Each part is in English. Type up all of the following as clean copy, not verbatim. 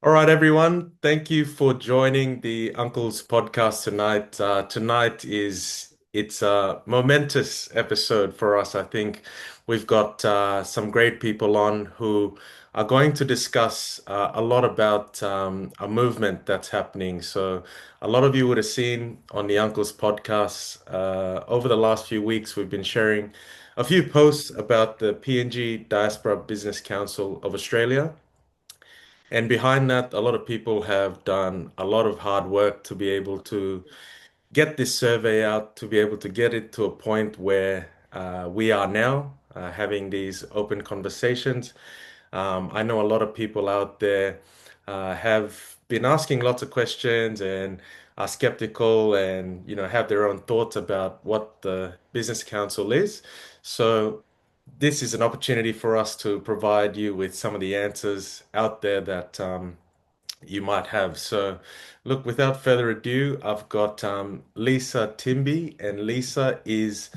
All right, everyone. Thank you for joining the Uncles Podcast tonight. It's a momentous episode for us. I think we've got some great people on who are going to discuss a lot about a movement that's happening. So a lot of you would have seen on the Uncles Podcast over the last few weeks, we've been sharing a few posts about the PNG Diaspora Business Council of Australia. And behind that, a lot of people have done a lot of hard work to be able to get this survey out, to be able to get it to a point where we are now having these open conversations. I know a lot of people out there have been asking lots of questions and are skeptical and have their own thoughts about what the business council is. So this is an opportunity for us to provide you with some of the answers out there that you might have. So, look, without further ado, I've got Lisa Timby, and Lisa is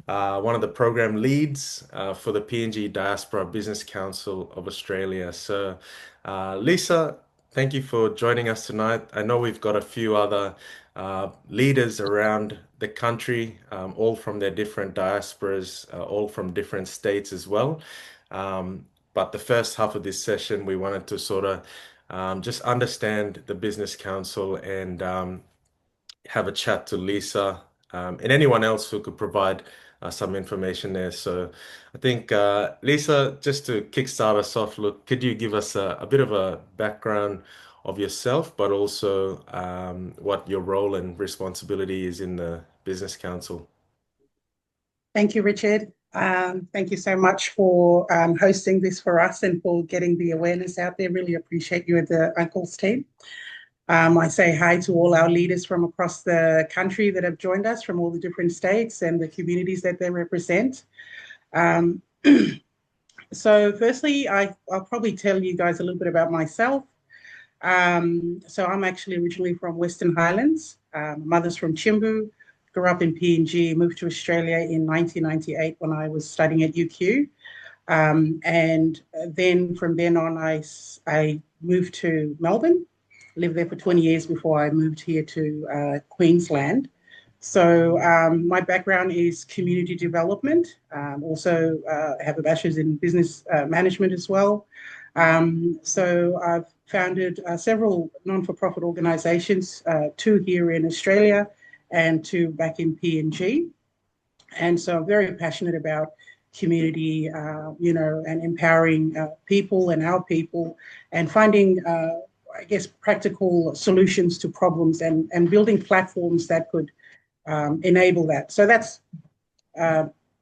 one of the program leads for the PNG Diaspora Business Council of Australia. So, Lisa, thank you for joining us tonight. I know we've got a few other leaders around the country, all from their different diasporas, all from different states as well. But the first half of this session, we wanted to sort of just understand the business council and have a chat to Lisa and anyone else who could provide some information there. So I think, Lisa, just to kickstart us off, look, could you give us a bit of a background of yourself, but also what your role and responsibility is in the business council? Thank you, Richard. Thank you so much for hosting this for us and for getting the awareness out there. Really appreciate you and the Uncles team. I say hi to all our leaders from across the country that have joined us from all the different states and the communities that they represent. Um, so firstly, I'll probably tell you guys a little bit about myself. So I'm actually originally from Western Highlands. My mother's from Chimbu, grew up in PNG, moved to Australia in 1998 when I was studying at UQ. And then from then on, I moved to Melbourne, lived there for 20 years before I moved here to Queensland. So my background is community development. Also have a bachelor's in business management as well. So I've founded several non-for-profit organisations, two here in Australia and two back in PNG. And so I'm very passionate about community, and empowering people and our people and finding, I guess, practical solutions to problems and building platforms that could enable that. So that's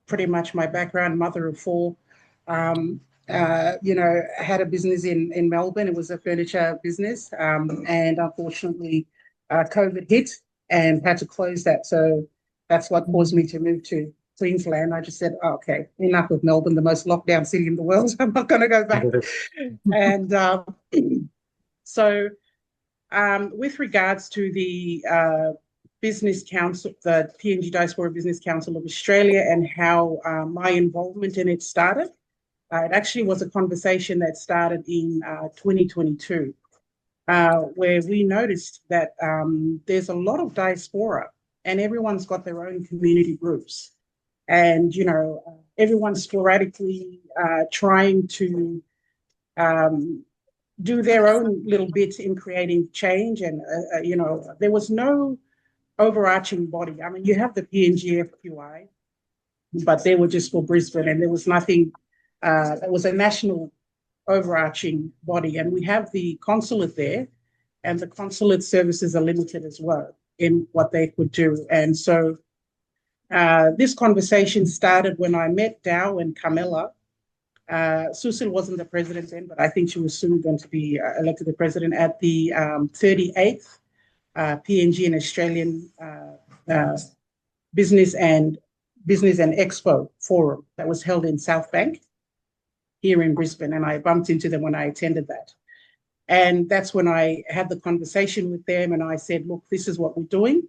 pretty much my background, mother of four. Had a business in Melbourne. It was a furniture business. And unfortunately, COVID hit and had to close that. So that's what caused me to move to Queensland. I just said, oh, okay, enough of Melbourne, the most locked down city in the world. I'm not going to go back. And so with regards to the Business Council, the PNG Diaspora Business Council of Australia and how my involvement in it started, it actually was a conversation that started in 2022. Where we noticed that there's a lot of diaspora and everyone's got their own community groups. And, everyone's sporadically trying to do their own little bit in creating change. And, there was no overarching body. I mean, you have the PNG FQI, but they were just for Brisbane and there was nothing, it was a national overarching body, and we have the consulate there, and the consulate services are limited as well in what they could do. And so this conversation started when I met Dow and Carmela. Susan wasn't the president then, but I think she was soon going to be elected the president at the 38th PNG and Australian Business and Expo Forum that was held in South Bank here in Brisbane, and I bumped into them when I attended that. And that's when I had the conversation with them and I said, look, this is what we're doing.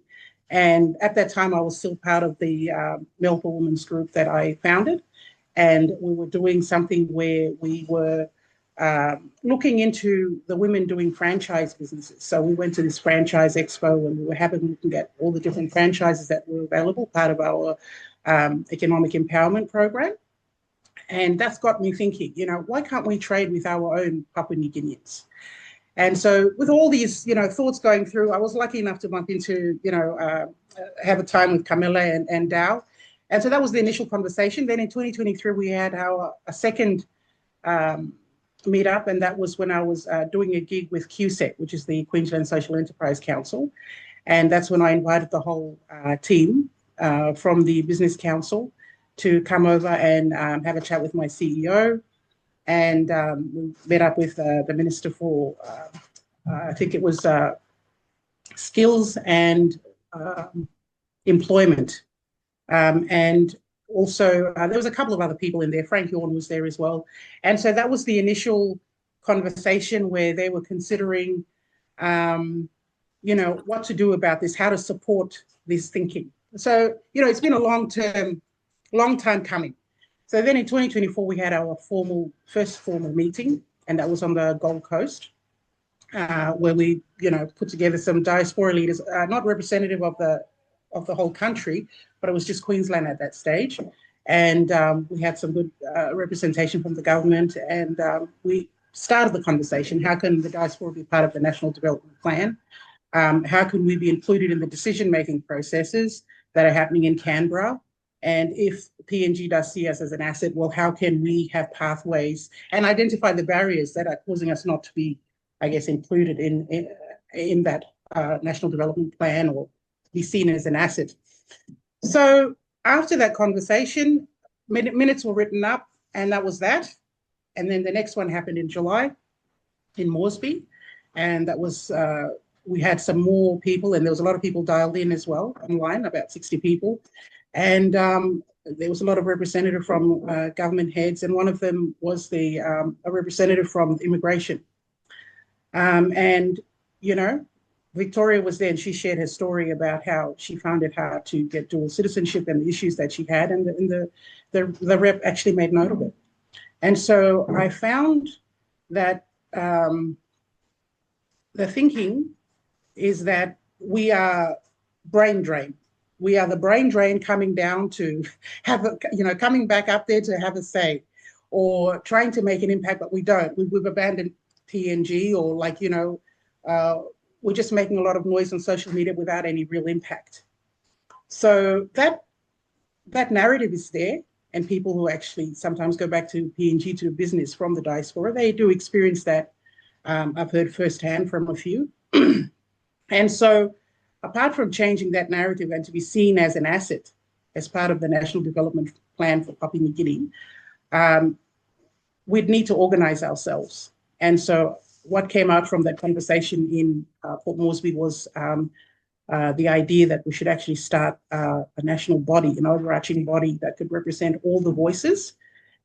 And at that time, I was still part of the Melbourne Women's Group that I founded. And we were doing something where we were looking into the women doing franchise businesses. So we went to this franchise expo and we were looking at all the different franchises that were available, part of our economic empowerment program. And that's got me thinking, why can't we trade with our own Papua New Guineans? And so with all these, thoughts going through, I was lucky enough to bump into, have a time with Camilla and Dow. And so that was the initial conversation. Then in 2023, we had a second meet up, and that was when I was doing a gig with QSET, which is the Queensland Social Enterprise Council. And that's when I invited the whole team from the Business Council to come over and have a chat with my CEO. And we met up with the Minister for, I think it was Skills and Employment. And also, there was a couple of other people in there. Frank Yorn was there as well. And so that was the initial conversation where they were considering, what to do about this, how to support this thinking. So, it's been a long time coming. So then in 2024, we had our first formal meeting, and that was on the Gold Coast, where we, put together some diaspora leaders, not representative of the whole country, but it was just Queensland at that stage. And we had some good representation from the government, and we started the conversation. How can the diaspora be part of the National Development Plan? How can we be included in the decision-making processes that are happening in Canberra? And if PNG does see us as an asset, well, how can we have pathways and identify the barriers that are causing us not to be, I guess, included in that National Development Plan or be seen as an asset? So after that conversation, minutes were written up, and that was that. And then the next one happened in July in Moresby, and that was, we had some more people, and there was a lot of people dialed in as well online, about 60 people. And there was a lot of representative from government heads, and one of them was a representative from immigration. And, Victoria was there, and she shared her story about how she found it hard to get dual citizenship and the issues that she had, and the rep actually made note of it. And so I found that the thinking is that we are brain drain. We are the brain drain coming down to coming back up there to have a say, or trying to make an impact, but we don't. We've abandoned PNG, or we're just making a lot of noise on social media without any real impact. So that narrative is there, and people who actually sometimes go back to PNG to do business from the diaspora, they do experience that. I've heard firsthand from a few. And so apart from changing that narrative and to be seen as an asset as part of the National Development Plan for Papua New Guinea, we'd need to organise ourselves. And so what came out from that conversation in Port Moresby was the idea that we should actually start a national body, an overarching body that could represent all the voices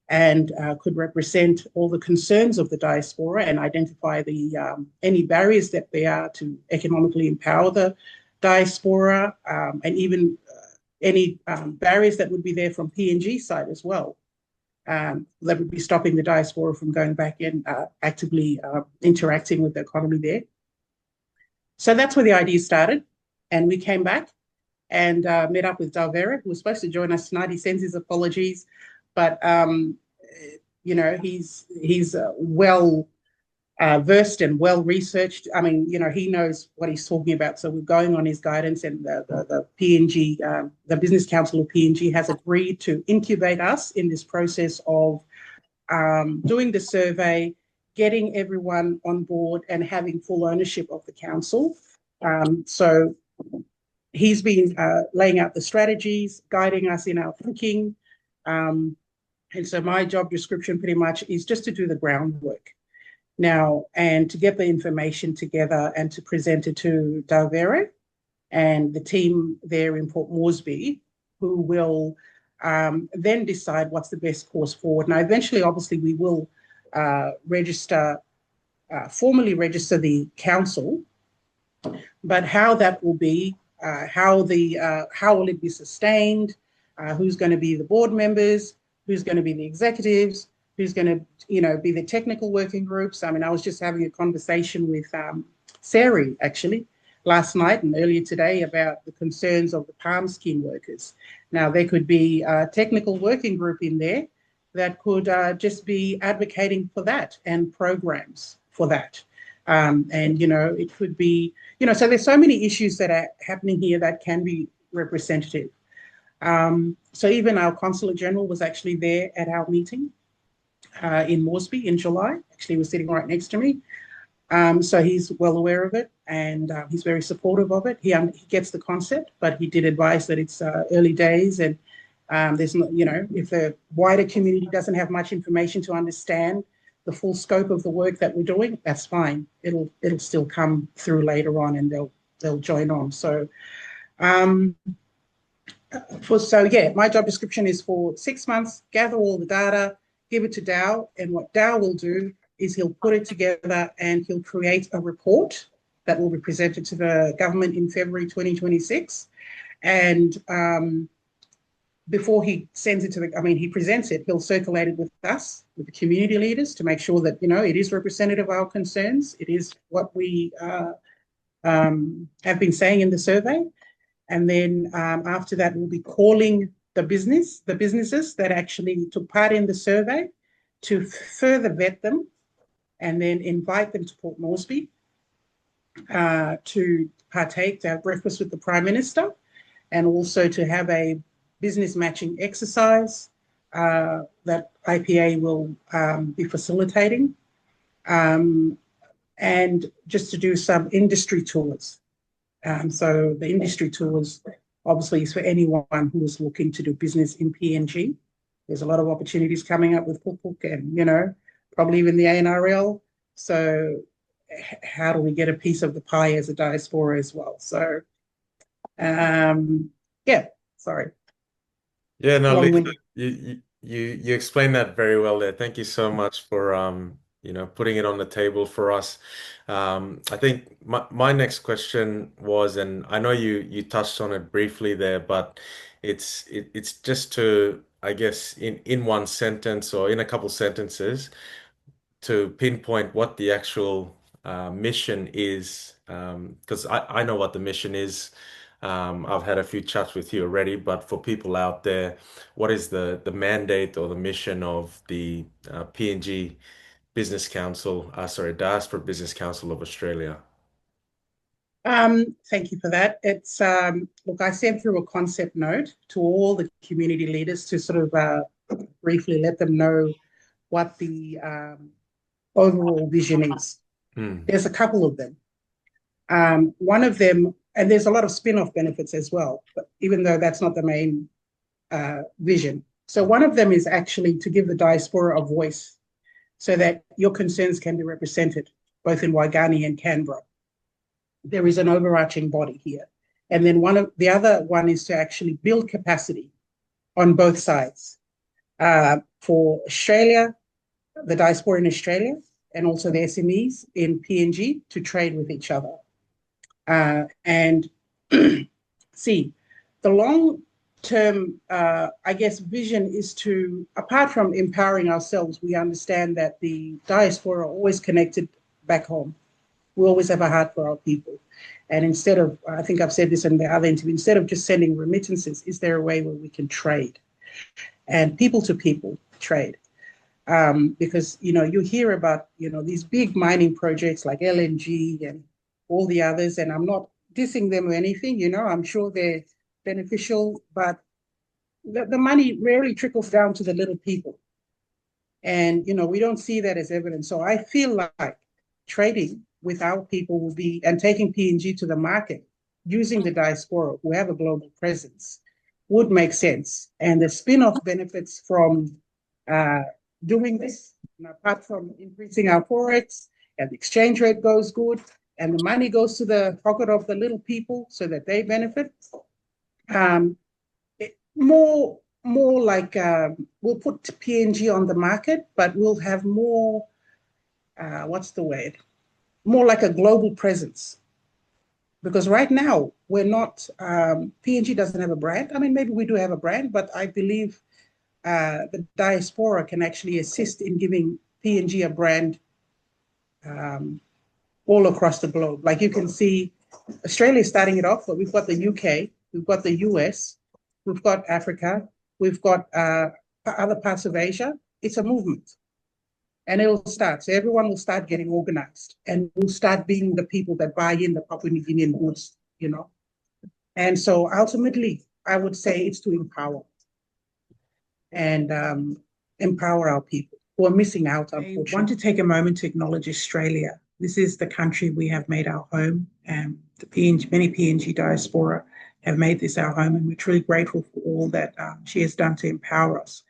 and could represent all the concerns of the diaspora and identify any barriers that there are to economically empower the diaspora, and even any barriers that would be there from PNG side as well, that would be stopping the diaspora from going back and actively interacting with the economy there. So that's where the idea started, and we came back and met up with Dalvera, who was supposed to join us tonight. He sends his apologies, but he's well versed and well researched. I mean, he knows what he's talking about. So we're going on his guidance, and the PNG, the Business Council of PNG, has agreed to incubate us in this process of doing the survey, getting everyone on board, and having full ownership of the council. So he's been laying out the strategies, guiding us in our thinking. And so my job description pretty much is just to do the groundwork now, and to get the information together and to present it to Dalvera and the team there in Port Moresby, who will then decide what's the best course forward. Now, eventually, obviously, we will formally register the council, but how that will be, how will it be sustained, who's going to be the board members, who's going to be the executives, who's going to, be the technical working groups. I mean, I was just having a conversation with Sari, actually, last night and earlier today about the concerns of the palm skin workers. Now, there could be a technical working group in there that could just be advocating for that and programs for that. And, it could be, so there's so many issues that are happening here that can be representative. So even our Consulate General was actually there at our meeting in Moresby in July. Actually, he was sitting right next to me. So he's well aware of it, and he's very supportive of it. He gets the concept, but he did advise that it's early days, and there's not, if the wider community doesn't have much information to understand the full scope of the work that we're doing, that's fine. It'll still come through later on, and they'll join on. So, my job description is for 6 months, gather all the data, give it to Dow, and what Dow will do is he'll put it together and he'll create a report that will be presented to the government in February 2026. And before he sends it he presents it, he'll circulate it with us, with the community leaders, to make sure that, it is representative of our concerns. It is what we have been saying in the survey. And then after that, we'll be calling the businesses that actually took part in the survey to further vet them, and then invite them to Port Moresby to partake, to have breakfast with the Prime Minister, and also to have a business matching exercise that IPA will be facilitating, and just to do some industry tours. So the industry tours obviously is for anyone who is looking to do business in PNG. There's a lot of opportunities coming up with Pupuk and, probably even the ANRL. So how do we get a piece of the pie as a diaspora as well? So, sorry. Yeah, no, Lisa, you explained that very well there. Thank you so much for putting it on the table for us. I think my next question was, and I know you touched on it briefly there, but it's just to, I guess, in one sentence or in a couple sentences, to pinpoint what the actual mission is, because I know what the mission is. I've had a few chats with you already, but for people out there, what is the mandate or the mission of the PNG Business Council, Diaspora Business Council of Australia? Thank you for that. It's look, I sent through a concept note to all the community leaders to sort of briefly let them know what the overall vision is. There's a couple of them. One of them, and there's a lot of spin-off benefits as well, but even though that's not the main vision. So one of them is actually to give the diaspora a voice so that your concerns can be represented, both in Waigani and Canberra. There is an overarching body here. And then the other one is to actually build capacity on both sides for Australia, the diaspora in Australia, and also the SMEs in PNG to trade with each other. And see, the long-term, vision is to, apart from empowering ourselves, we understand that the diaspora are always connected back home. We always have a heart for our people. And instead of, I think I've said this in the other interview, instead of just sending remittances, is there a way where we can trade and people to people trade? Because, you hear about, these big mining projects like LNG and all the others, and I'm not dissing them or anything, I'm sure they're beneficial, but the money rarely trickles down to the little people. And, we don't see that as evidence. So I feel like trading with our people will be, and taking PNG to the market, using the diaspora who have a global presence, would make sense. And the spin-off benefits from doing this, apart from increasing our forex, and the exchange rate goes good, and the money goes to the pocket of the little people so that they benefit. More like we'll put PNG on the market, but we'll have more, more like a global presence. Because right now, we're not, PNG doesn't have a brand. I mean, maybe we do have a brand, but I believe the diaspora can actually assist in giving PNG a brand um, all across the globe. Like you can see, Australia is starting it off, but we've got the UK, we've got the US, we've got Africa, we've got other parts of Asia. It's a movement and it will start. So everyone will start getting organized and will start being the people that buy in the Papua New Guinean goods, you know. And so ultimately, I would say it's to empower and empower our people who are missing out, unfortunately. I want to take a moment to acknowledge Australia. This is the country we have made our home, and many PNG diaspora have made this our home, and we're truly grateful for all that she has done to empower us.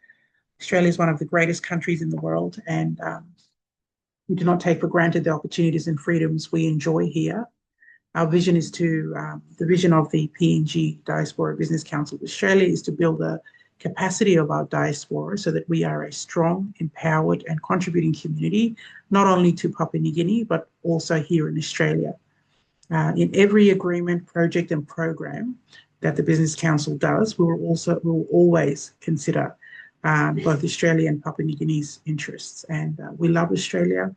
Australia is one of the greatest countries in the world, and we do not take for granted the opportunities and freedoms we enjoy here. Our vision is the vision of the PNG Diaspora Business Council of Australia is to build the capacity of our diaspora so that we are a strong, empowered, and contributing community, not only to Papua New Guinea, but also here in Australia. In every agreement, project, and program that the Business Council does, we will always consider both Australia and Papua New Guinea's interests. And we love Australia,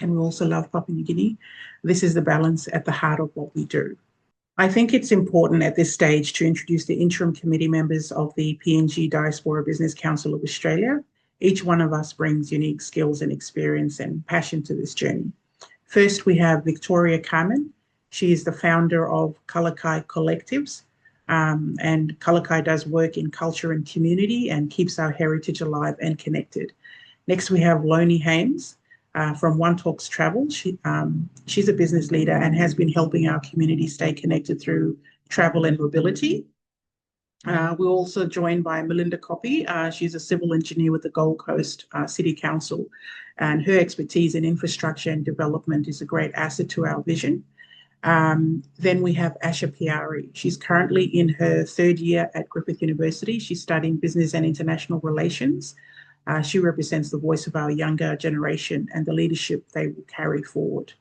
and we also love Papua New Guinea. This is the balance at the heart of what we do. I think it's important at this stage to introduce the interim committee members of the PNG Diaspora Business Council of Australia. Each one of us brings unique skills and experience and passion to this journey. First, we have Victoria Carmen. She is the founder of Kalakai Collectives, and Kalakai does work in culture and community and keeps our heritage alive and connected. Next, we have Loni Hames. From One Talks Travel. She's a business leader and has been helping our community stay connected through travel and mobility. We're also joined by Melinda Coppy. She's a civil engineer with the Gold Coast City Council, and her expertise in infrastructure and development is a great asset to our vision. Then we have Asha Piari. She's currently in her third year at Griffith University. She's studying business and international relations. She represents the voice of our younger generation and the leadership they will carry forward.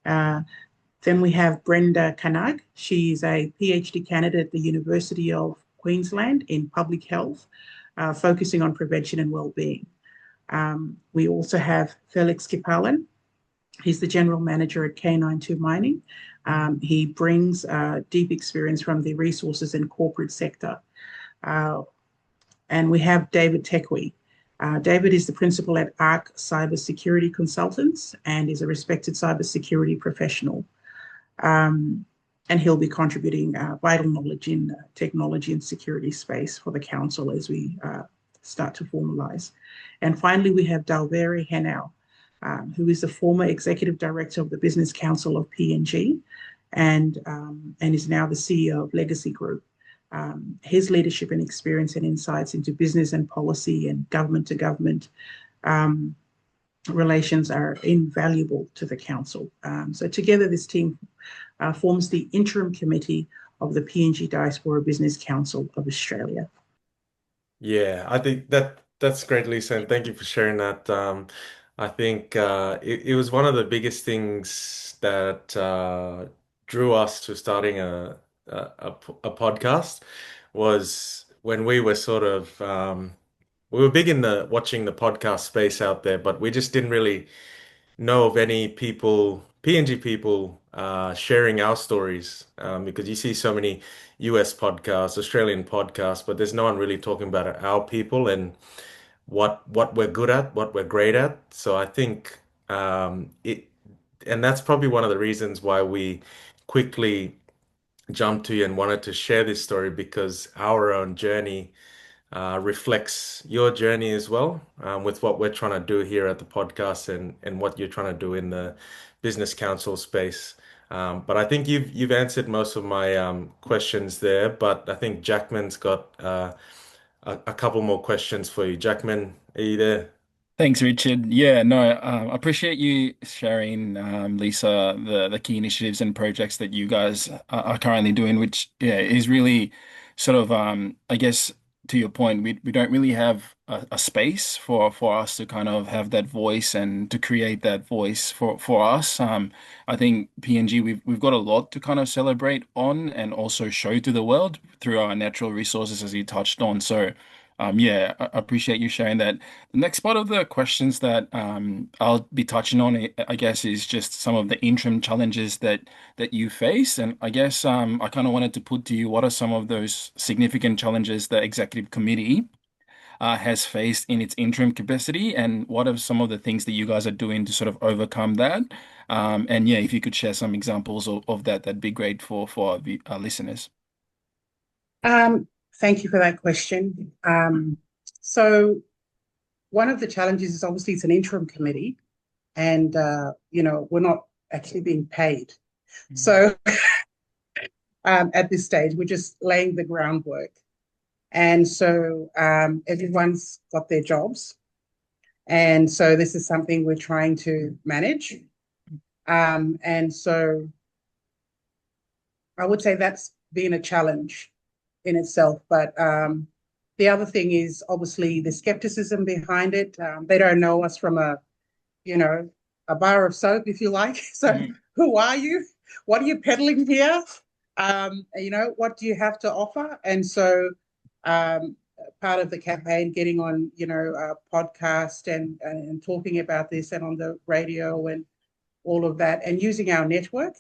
Then we have Brenda Kanag. She's a PhD candidate at the University of Queensland in public health, focusing on prevention and well-being. We also have Felix Kipalan. He's the general manager at K92 Mining. He brings deep experience from the resources and corporate sector. And we have David Tekwe. David is the principal at ARC Cybersecurity Consultants and is a respected cybersecurity professional. And he'll be contributing vital knowledge in technology and security space for the council as we start to formalise. And finally, we have Dalveri Henau, who is the former executive director of the Business Council of PNG and is now the CEO of Legacy Group. His leadership and experience and insights into business and policy and government to government relations are invaluable to the council. So together this team forms the interim committee of the PNG Diaspora Business Council of Australia. Yeah, I think that's great, Lisa, and thank you for sharing that. I think it was one of the biggest things that drew us to starting a podcast was when we were sort of we were big in the watching the podcast space out there, but we just didn't really know of any people, PNG people, sharing our stories because you see so many US podcasts, Australian podcasts, but there's no one really talking about our people and what we're good at, what we're great at. So I think and that's probably one of the reasons why we quickly jumped to you and wanted to share this story because our own journey reflects your journey as well with what we're trying to do here at the podcast and what you're trying to do in the business council space. But I think you've answered most of my questions there. But I think Jackman's got a couple more questions for you. Jackman, are you there? Thanks, Richard. Yeah, no, I appreciate you sharing, Lisa, the key initiatives and projects that you guys are currently doing, which yeah is really sort of I guess to your point, we don't really have a space for us to kind of have that voice and to create that voice for us. I think PNG we've got a lot to kind of celebrate on and also show to the world through our natural resources as you touched on. So Yeah, I appreciate you sharing that. The next part of the questions that I'll be touching on, I guess, is just some of the interim challenges that you face. And I guess I kind of wanted to put to you, what are some of those significant challenges the executive committee has faced in its interim capacity, and what are some of the things that you guys are doing to sort of overcome that? And yeah, if you could share some examples of that, that'd be great for our listeners. Thank you for that question. So one of the challenges is obviously it's an interim committee, and we're not actually being paid. So at this stage, we're just laying the groundwork. And so everyone's got their jobs. And so this is something we're trying to manage. And so I would say that's been a challenge in itself. But the other thing is obviously the skepticism behind it. They don't know us from a bar of soap, if you like. So who are you? What are you peddling here? What do you have to offer? And so part of the campaign, getting on, a podcast and talking about this and on the radio and all of that, and using our network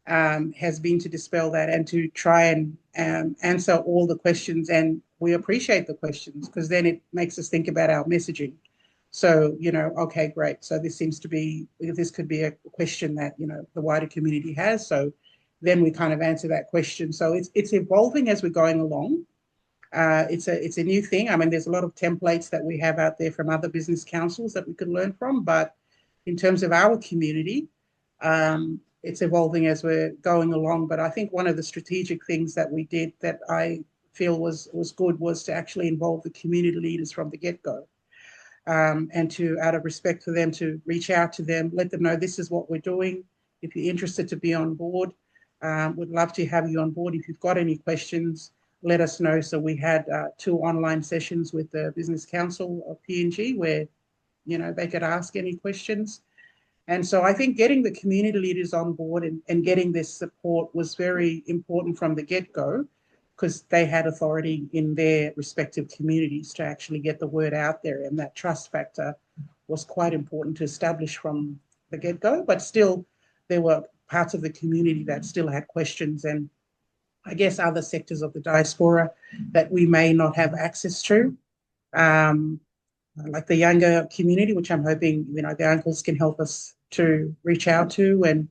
has been to dispel that and to try and answer all the questions. And we appreciate the questions because then it makes us think about our messaging. So, okay, great. So this could be a question that, the wider community has. So then we kind of answer that question. So it's evolving as we're going along. It's a new thing. I mean, there's a lot of templates that we have out there from other business councils that we could learn from. But in terms of our community, it's evolving as we're going along. But I think one of the strategic things that we did that I feel was good was to actually involve the community leaders from the get-go. And to, out of respect for them, to reach out to them, let them know this is what we're doing. If you're interested to be on board, would love to have you on board. If you've got any questions, let us know. So we had 2 online sessions with the Business Council of PNG where, they could ask any questions. And so I think getting the community leaders on board and getting this support was very important from the get-go, because they had authority in their respective communities to actually get the word out there. And that trust factor was quite important to establish from the get-go. But still, there were parts of the community that still had questions, and I guess other sectors of the diaspora that we may not have access to, like the younger community, which I'm hoping, the uncles can help us to reach out to. And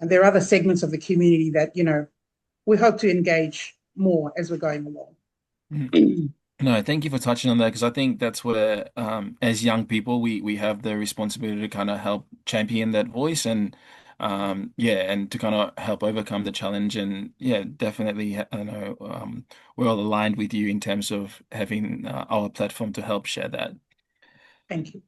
there are other segments of the community that, we hope to engage more as we're going along. No, thank you for touching on that, because I think that's where, as young people, we have the responsibility to kind of help champion that voice and and to kind of help overcome the challenge. And yeah, definitely, I know we're all aligned with you in terms of having our platform to help share that. Thank you.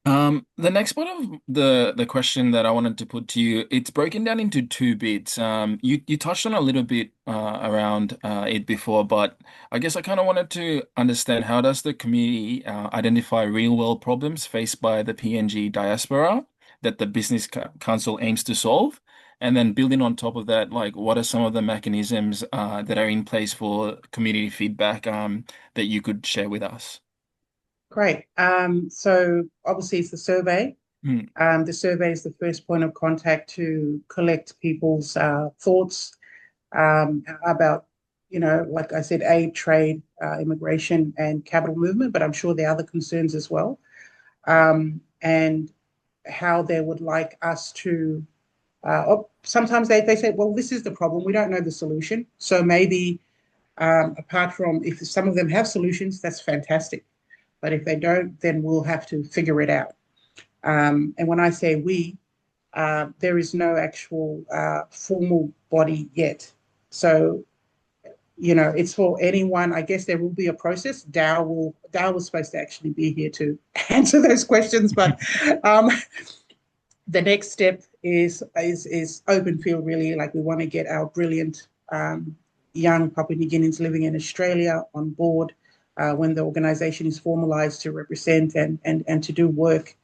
The next part of the question that I wanted to put to you, it's broken down into 2 bits. You touched on a little bit around it before, but I guess I kind of wanted to understand, how does the community identify real world problems faced by the PNG diaspora that the Business Council aims to solve? And then building on top of that, like, what are some of the mechanisms that are in place for community feedback that you could share with us? Great. So obviously it's the survey. The survey is the first point of contact to collect people's thoughts about, like I said, aid, trade, immigration, and capital movement, but I'm sure there are other concerns as well. And how they would like us to, sometimes they say, well, this is the problem, we don't know the solution. So maybe apart from, if some of them have solutions, that's fantastic. But if they don't, then we'll have to figure it out. And when I say we, there is no actual formal body yet. So, it's for anyone. I guess there will be a process. Dow was supposed to actually be here to answer those questions, but the next step is open field, really. Like, we want to get our brilliant young Papua New Guineans living in Australia on board when the organisation is formalised, to represent and to do work,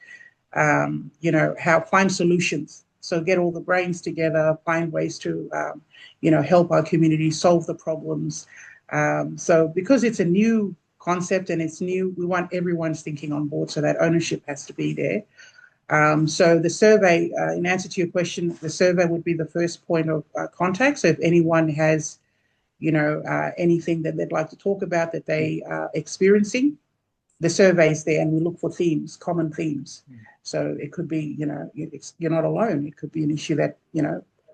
find solutions. So get all the brains together, find ways to, help our community solve the problems. So because it's a new concept and it's new. We want everyone's thinking on board, so that ownership has to be there. So the survey, in answer to your question, the survey would be the first point of contact. So if anyone has, anything that they'd like to talk about that they are experiencing, the survey is there, and we look for themes, common themes. So it could be, you're not alone. It could be an issue that,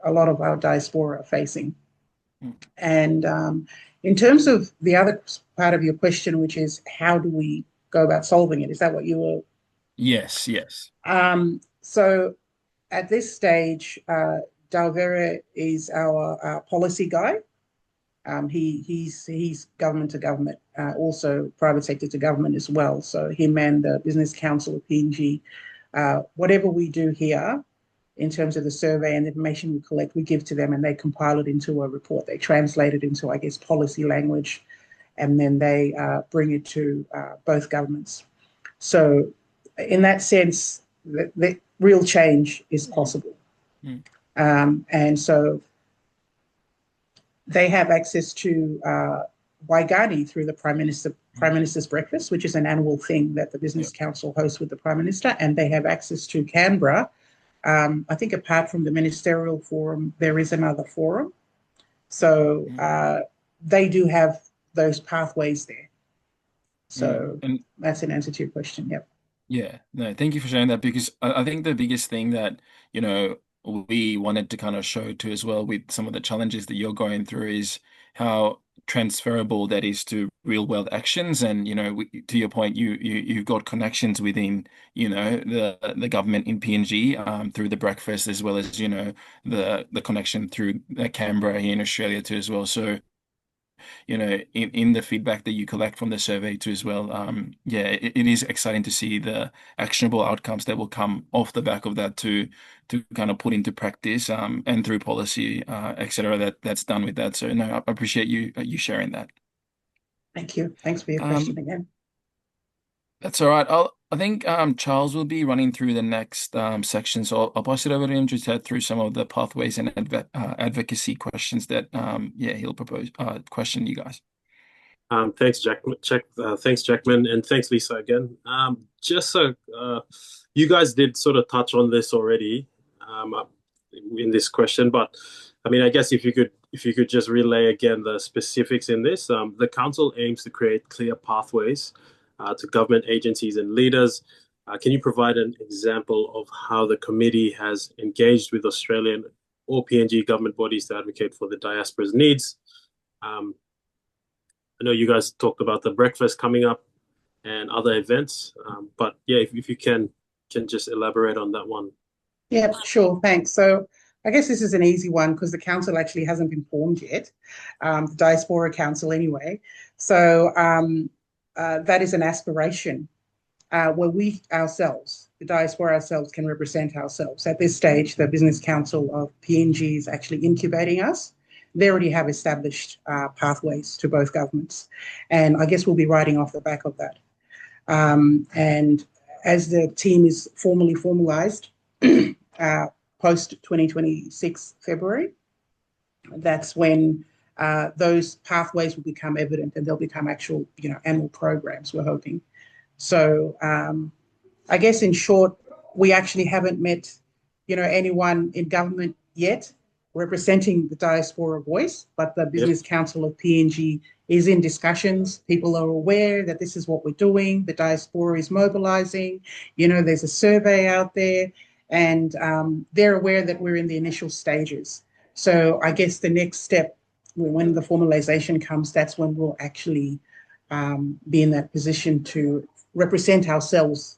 a lot of our diaspora are facing. And in terms of the other part of your question, which is how do we go about solving it? Is that what you were? Yes, yes. So at this stage, Dalvera is our policy guy. He's government to government, also private sector to government as well. So him and the Business Council of PNG, whatever we do here in terms of the survey and the information we collect, we give to them and they compile it into a report. They translate it into, I guess, policy language, and then they bring it to both governments. So in that sense, the real change is possible. And so they have access to Waigani through the Prime Minister's Breakfast, which is an annual thing that the Business Council hosts with the Prime Minister, and they have access to Canberra. I think apart from the Ministerial Forum, there is another forum. So they do have those pathways there. So and that's an answer to your question. Yep. Yeah, no, thank you for sharing that, because I think the biggest thing that, we wanted to kind of show too as well with some of the challenges that you're going through is how transferable that is to real world actions. And, to your point, you've got connections within, the government in PNG through the breakfast, as well as, the connection through Canberra here in Australia too as well. So, in the feedback that you collect from the survey too as well, it is exciting to see the actionable outcomes that will come off the back of that to kind of put into practice and through policy, etc. That's done with that. So no, I appreciate you sharing that. Thank you. Thanks for your question again. That's all right. I think Charles will be running through the next section, so I'll pass it over to him to chat through some of the pathways and advocacy questions that he'll propose question you guys. Thanks, thanks, Jackman, and thanks, Lisa, again. Just so you guys did sort of touch on this already in this question, but I mean, I guess if you could just relay again the specifics in this. The council aims to create clear pathways to government agencies and leaders. Can you provide an example of how the committee has engaged with Australian or PNG government bodies to advocate for the diaspora's needs? I know you guys talked about the breakfast coming up and other events, but yeah, if you can just elaborate on that one. Yeah, sure, thanks. So I guess this is an easy one because the council actually hasn't been formed yet, the Diaspora Council anyway. So that is an aspiration where we ourselves, the diaspora ourselves, can represent ourselves. At this stage, the Business Council of PNG is actually incubating us. They already have established pathways to both governments. And I guess we'll be riding off the back of that. And as the team is formally formalized post-2026 February, that's when those pathways will become evident and they'll become actual, annual programs, we're hoping. So I guess in short, we actually haven't met, anyone in government yet representing the diaspora voice, but the Business Council of PNG is in discussions. People are aware that this is what we're doing. The diaspora is mobilizing. There's a survey out there, and they're aware that we're in the initial stages. So I guess the next step, when the formalization comes, that's when we'll actually be in that position to represent ourselves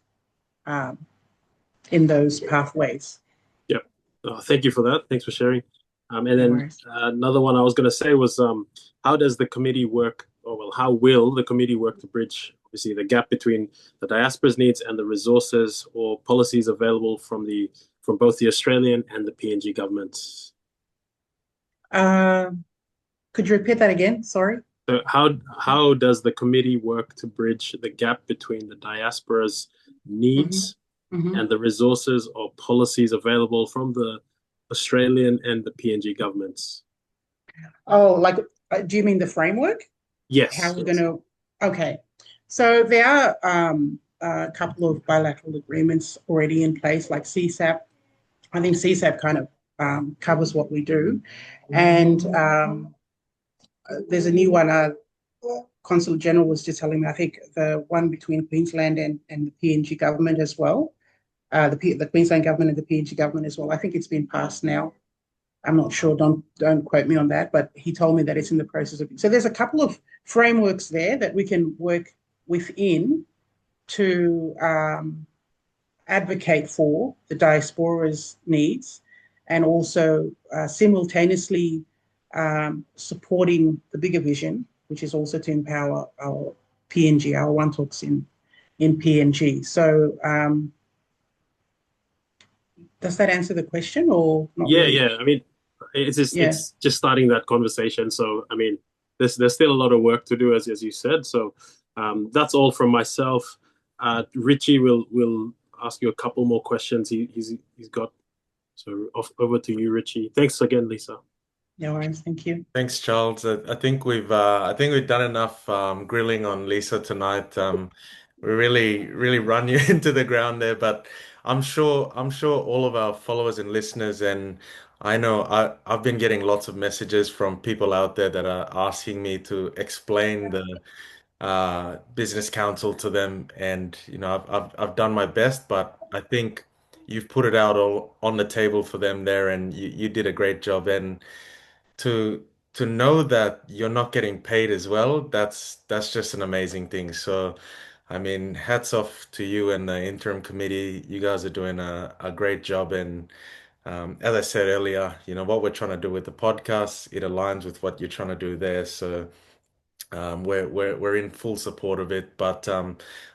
in those pathways. Yep. Thank you for that. Thanks for sharing. And then another one I was going to say was, how does the committee work, how will the committee work to bridge, obviously, the gap between the diaspora's needs and the resources or policies available from both the Australian and the PNG governments? Could you repeat that again? Sorry. So how does the committee work to bridge the gap between the diaspora's needs and the resources or policies available from the Australian and the PNG governments? Oh, do you mean the framework? Yes. How we're going to? Okay. So there are a couple of bilateral agreements already in place, like CSAP. I think CSAP kind of covers what we do. And there's a new one. Consul General was just telling me, I think the one between Queensland and the PNG government as well, the Queensland government and the PNG government as well. I think it's been passed now. I'm not sure. Don't quote me on that, but he told me that it's in the process of. So there's a couple of frameworks there that we can work within to advocate for the diaspora's needs, and also simultaneously supporting the bigger vision, which is also to empower our PNG, our One Talks in PNG. So does that answer the question or not? Yeah, really? yeah. I mean, it's just starting that conversation. So I mean, there's still a lot of work to do, as you said. So that's all from myself. Richie will ask you a couple more questions. He's got. So over to you, Richie. Thanks again, Lisa. No worries. Thank you. Thanks, Charles. I think we've done enough grilling on Lisa tonight. We really run you into the ground there, but I'm sure all of our followers and listeners, and I know I've been getting lots of messages from people out there that are asking me to explain the business council to them, and I've done my best, but I think you've put it out all on the table for them there, and you did a great job. And to to know that you're not getting paid as well, that's just an amazing thing. So, I mean, hats off to you and the interim committee. You guys are doing a great job. And as I said earlier, what we're trying to do with the podcast, it aligns with what you're trying to do there. So we're in full support of it. But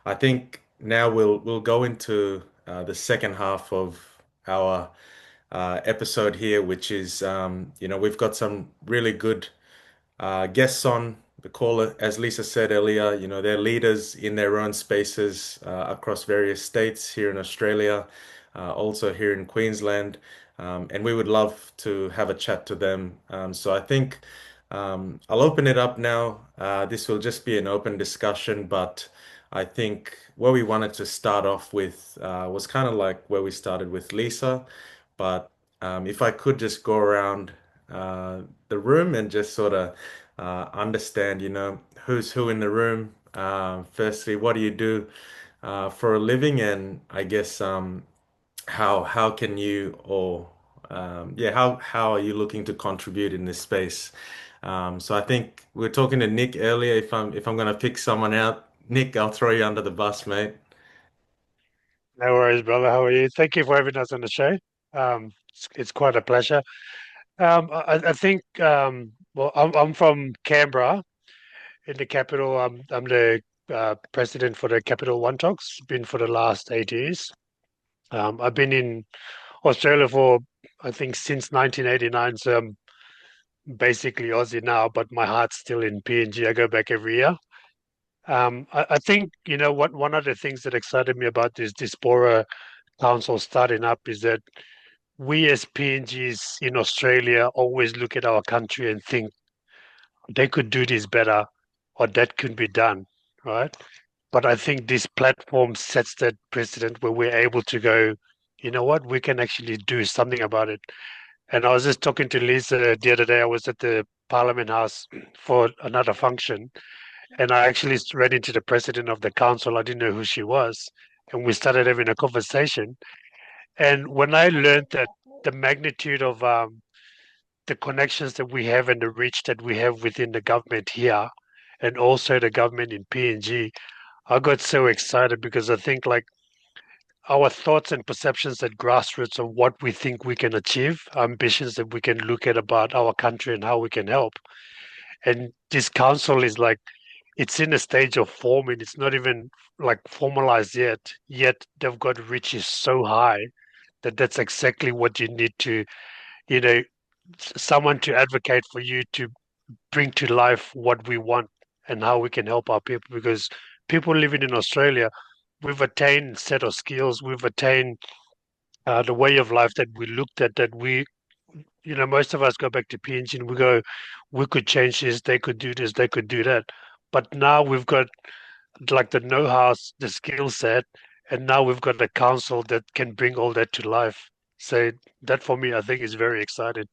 I think now we'll go into the second half of our episode here, which is we've got some really good guests on the call. As Lisa said earlier, they're leaders in their own spaces across various states here in Australia, also here in Queensland, and we would love to have a chat to them. So I think I'll open it up now. This will just be an open discussion, but I think where we wanted to start off with was kind of like where we started with Lisa. But if I could just go around the room and just sort of understand, who's who in the room. Firstly, what do you do for a living? And I guess how can you or yeah, how are you looking to contribute in this space? So I think we were talking to Nick earlier. If I'm gonna pick someone out, Nick, I'll throw you under the bus, mate. No worries, brother. How are you? Thank you for having us on the show. It's quite a pleasure. I think, well, I'm from Canberra in the capital. I'm the president for the Capital One Talks, been for the last 8 years. I've been in Australia for, I think, since 1989. So I'm basically Aussie now, but my heart's still in PNG. I go back every year. I think, what one of the things that excited me about this Diaspora Council starting up is that we as PNGs in Australia always look at our country and think they could do this better or that could be done, right? But I think this platform sets that precedent where we're able to go, you know what, we can actually do something about it. And I was just talking to Lisa the other day. I was at the Parliament House for another function, and I actually ran into the president of the council. I didn't know who she was. And we started having a conversation. And when I learned that the magnitude of the connections that we have and the reach that we have within the government here, and also the government in PNG, I got so excited because I think like our thoughts and perceptions at grassroots of what we think we can achieve, ambitions that we can look at about our country and how we can help. And this council is like, it's in a stage of forming. It's not even like formalized yet. Yet they've got reaches so high that that's exactly what you need to, you know, someone to advocate for you to bring to life what we want and how we can help our people. Because people living in Australia, we've attained set of skills, we've attained the way of life that we looked at, that we, most of us go back to PNG and we go, we could change this, they could do this, they could do that. But now we've got like the know-how, the skill set, and now we've got a council that can bring all that to life. So that for me, I think is very exciting.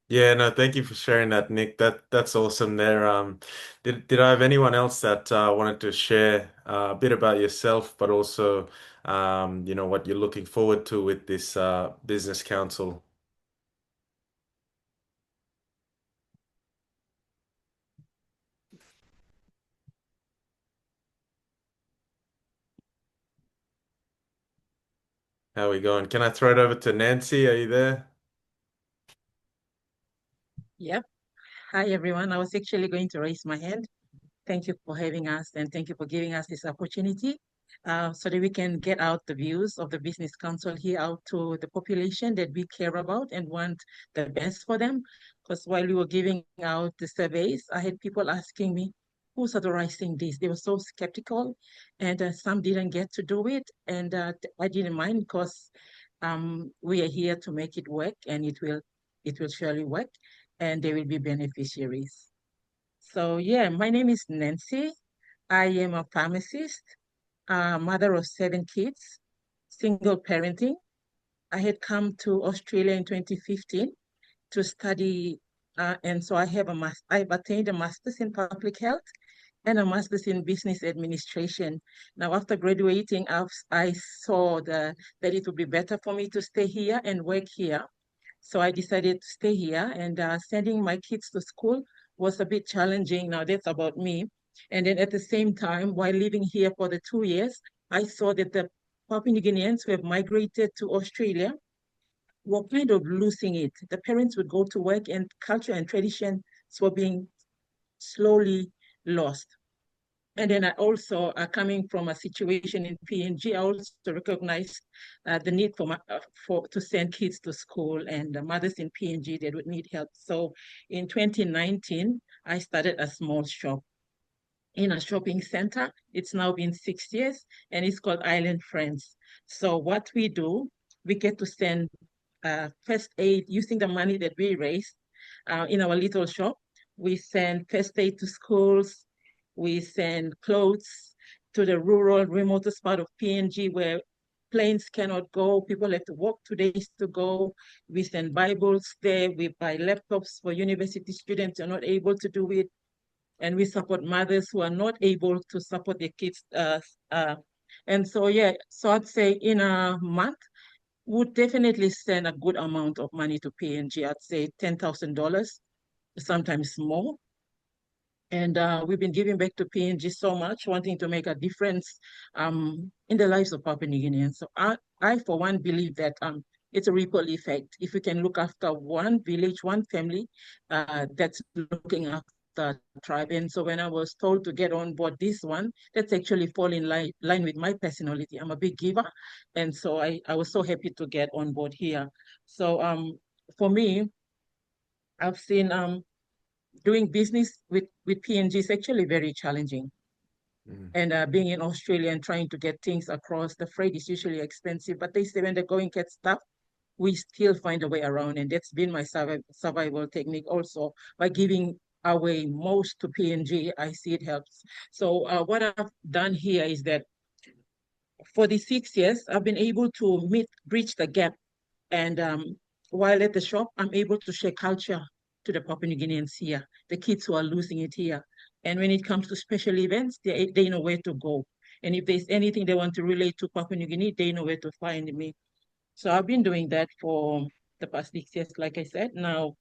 Yeah, no, thank you for sharing that, Nick. That's awesome there. Did I have anyone else that wanted to share a bit about yourself, but also what you're looking forward to with this business council? How are we going? Can I throw it over to Nancy? Are you there? Yep. Hi, everyone. I was actually going to raise my hand. Thank you for having us and thank you for giving us this opportunity so that we can get out the views of the Business Council here out to the population that we care about and want the best for them. Because while we were giving out the surveys, I had people asking me, who's authorizing this? They were so skeptical and some didn't get to do it. And I didn't mind because we are here to make it work and it will surely work and they will be beneficiaries. So yeah, my name is Nancy. I am a pharmacist, mother of 7 kids, single parenting. I had come to Australia in 2015 to study, and so I've attained a master's in public health and a master's in business administration. Now, after graduating, I saw that it would be better for me to stay here and work here. So I decided to stay here and sending my kids to school was a bit challenging. Now that's about me. And then at the same time, while living here for the 2 years, I saw that the Papua New Guineans who have migrated to Australia were kind of losing it. The parents would go to work and culture and traditions were being slowly lost. And then I also, coming from a situation in PNG, I also recognized the need to send kids to school and the mothers in PNG that would need help. So in 2019, I started a small shop in a shopping center. It's now been 6 years and it's called Island Friends. So what we do, we get to send first aid using the money that we raise in our little shop. We send first aid to schools. We send clothes to the rural, remotest part of PNG where planes cannot go. People have to walk 2 days to go. We send Bibles there. We buy laptops for university students who are not able to do it. And we support mothers who are not able to support their kids. And so, yeah, so I'd say in a month, would definitely send a good amount of money to PNG. I'd say $10,000, sometimes more. And we've been giving back to PNG so much, wanting to make a difference in the lives of Papua New Guineans. So I, for one, believe that it's a ripple effect. If we can look after one village, one family, that's looking after the tribe. And so when I was told to get on board this one, that's actually fall in line with my personality. I'm a big giver. And so I was so happy to get on board here. So for me, I've seen doing business with PNG is actually very challenging. And being in Australia and trying to get things across, the freight is usually expensive. But they say when the going gets tough, we still find a way around. And that's been my survival technique also. By giving away most to PNG, I see it helps. So what I've done here is that for the 6 years, I've been able to bridge the gap. And while at the shop, I'm able to share culture to the Papua New Guineans here, the kids who are losing it here. And when it comes to special events, they know where to go. And if there's anything they want to relate to Papua New Guinea, they know where to find me. So I've been doing that for the past 6 years, like I said. Now,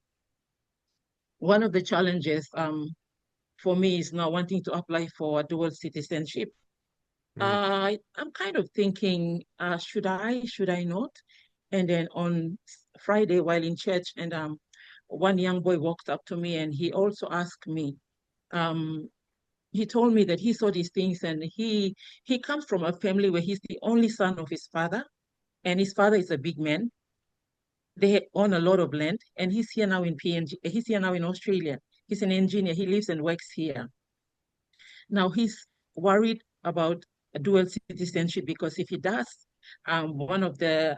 one of the challenges for me is now wanting to apply for a dual citizenship. I'm kind of thinking, should I not? And then on Friday, while in church, and one young boy walked up to me and he also asked me, um, he told me that he saw these things and he comes from a family where he's the only son of his father, and his father is a big man. They own a lot of land, and he's here now in PNG. He's here now in Australia. He's an engineer. He lives and works here. Now he's worried about a dual citizenship because if he does, one of the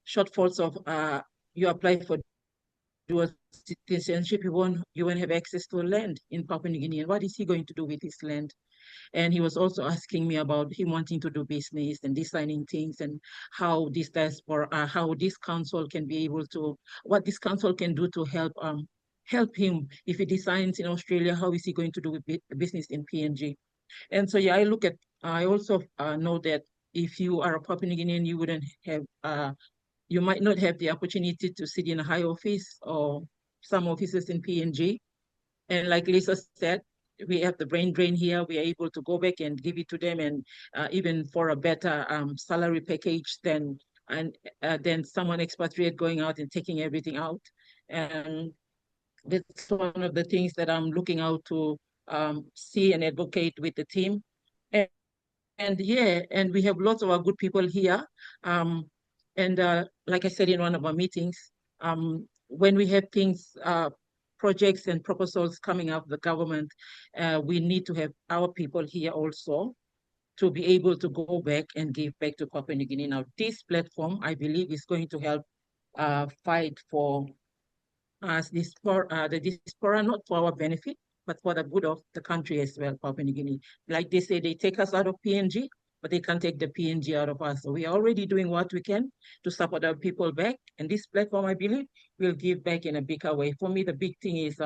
shortfalls of you apply for dual citizenship, you won't have access to land in Papua New Guinea. And what is he going to do with his land? And he was also asking me about him wanting to do business and designing things and how this diaspora, how this council can be able to, what this council can do to help him if he designs in Australia, how is he going to do with business in PNG? And so, yeah, I also know that if you are a Papua New Guinean, you wouldn't have, you might not have the opportunity to sit in a high office or some offices in PNG. And like Lisa said, we have the brain drain here. We are able to go back and give it to them, and even for a better salary package than someone expatriate going out and taking everything out. And that's one of the things that I'm looking out to see and advocate with the team. And yeah, and we have lots of our good people here. And like I said in one of our meetings, when we have things, projects and proposals coming out of the government, we need to have our people here also to be able to go back and give back to Papua New Guinea. Now, this platform, I believe, is going to help fight for us, the diaspora, not for our benefit, but for the good of the country as well, Papua New Guinea. Like they say, they take us out of PNG, but they can't take the PNG out of us. So we are already doing what we can to support our people back. And this platform, I believe, will give back in a bigger way. For me, the big thing is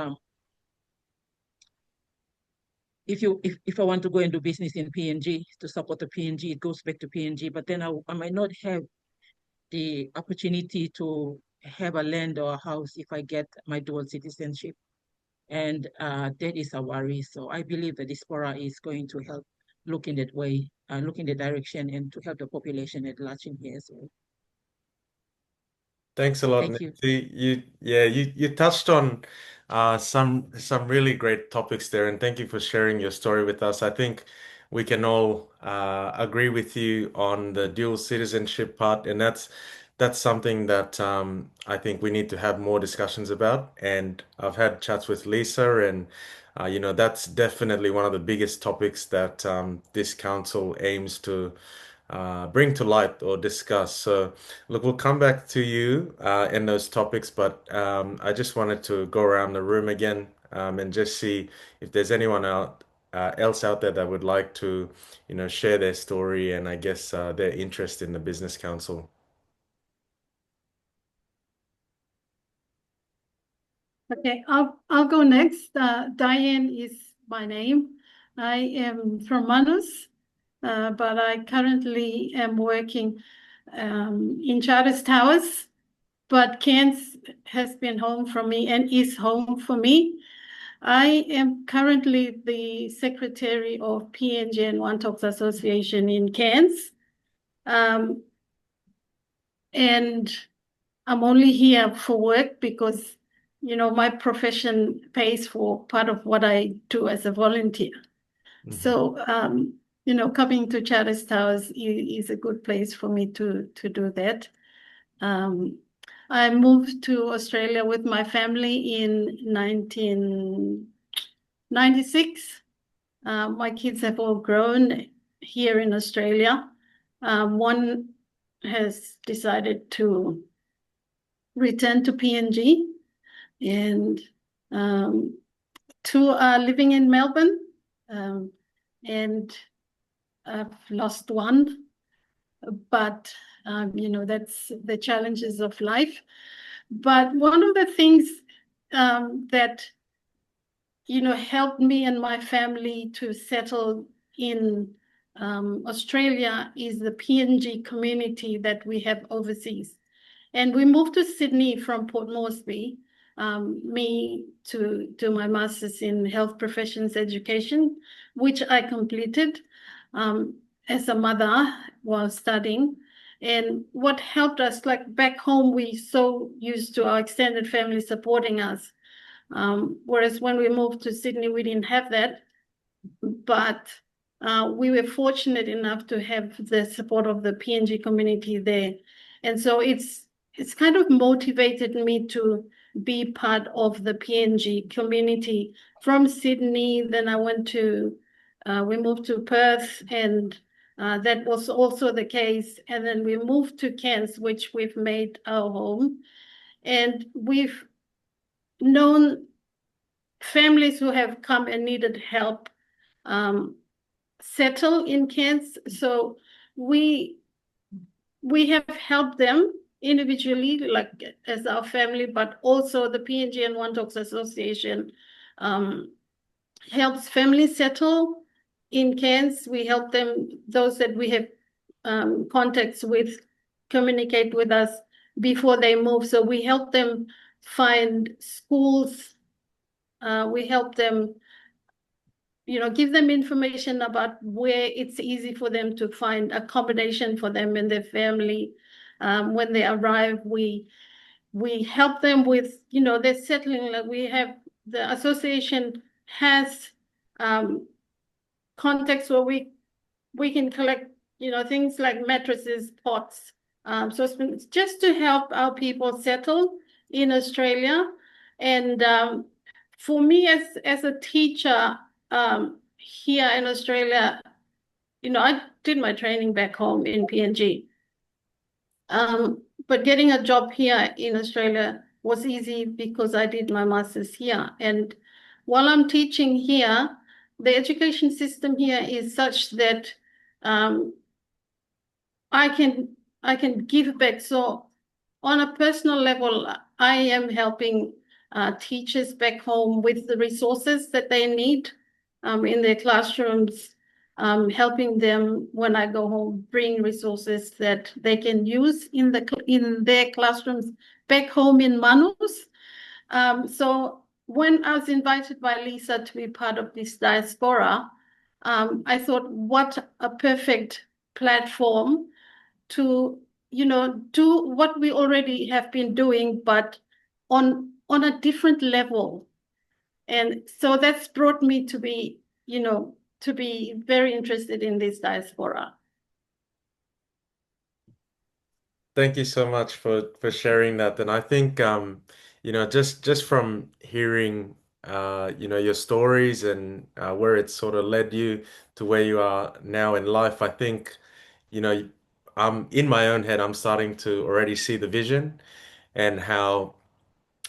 if I want to go and do business in PNG to support the PNG, it goes back to PNG. But then I might not have the opportunity to have a land or a house if I get my dual citizenship. And that is a worry. So I believe the diaspora is going to help look in that way, look in the direction, and to help the population at large in here as well. Thanks a lot, Thank you. Nancy. You touched on some really great topics there, and thank you for sharing your story with us. I think we can all agree with you on the dual citizenship part, and that's something that I think we need to have more discussions about. And I've had chats with Lisa, and that's definitely one of the biggest topics that this council aims to bring to light or discuss. So, look, we'll come back to you in those topics, but I just wanted to go around the room again and just see if there's anyone else out there that would like to, share their story and I guess their interest in the Business Council. Okay, I'll go next. Diane is my name. I am from Manus, but I currently am working in Charters Towers. But Cairns has been home for me and is home for me. I am currently the secretary of PNG and Aunkles Association in Cairns. And I'm only here for work because, my profession pays for part of what I do as a volunteer. Mhm. So, coming to Charters Towers is a good place for me to do that. I moved to Australia with my family in 1996. My kids have all grown here in Australia. One has decided to return to PNG, and two are living in Melbourne, and I've lost one. But, that's the challenges of life. But one of the things that, helped me and my family to settle in Australia is the PNG community that we have overseas. And we moved to Sydney from Port Moresby, me to do my master's in health professions education, which I completed as a mother while studying. And what helped us, like back home, we so used to our extended family supporting us. Whereas when we moved to Sydney, we didn't have that. But we were fortunate enough to have the support of the PNG community there. And so it's kind of motivated me to be part of the PNG community from Sydney. Then we moved to Perth, and that was also the case. And then we moved to Cairns, which we've made our home. And we've known families who have come and needed help settle in Cairns. So we have helped them individually, like as our family, but also the PNG and Talks Association helps families settle in Cairns. We help them, those that we have contacts with, communicate with us before they move. So we help them find schools. We help them, give them information about where it's easy for them to find accommodation for them and their family. When they arrive, we help them with, their settling. Like the association has contacts where we can collect, things like mattresses, pots. So it's just to help our people settle in Australia. And for me as a teacher here in Australia, I did my training back home in PNG. But getting a job here in Australia was easy because I did my master's here. And while I'm teaching here, the education system here is such that I can give back. So on a personal level, I am helping teachers back home with the resources that they need in their classrooms, helping them when I go home, bring resources that they can use in their classrooms back home in Manus. So when I was invited by Lisa to be part of this diaspora, I thought, what a perfect platform to, do what we already have been doing, but on a different level. And so that's brought me to be, very interested in this diaspora. Thank you so much for sharing that. And I think just from hearing your stories and where it sort of led you to where you are now in life, I think I'm in my own head, I'm starting to already see the vision and how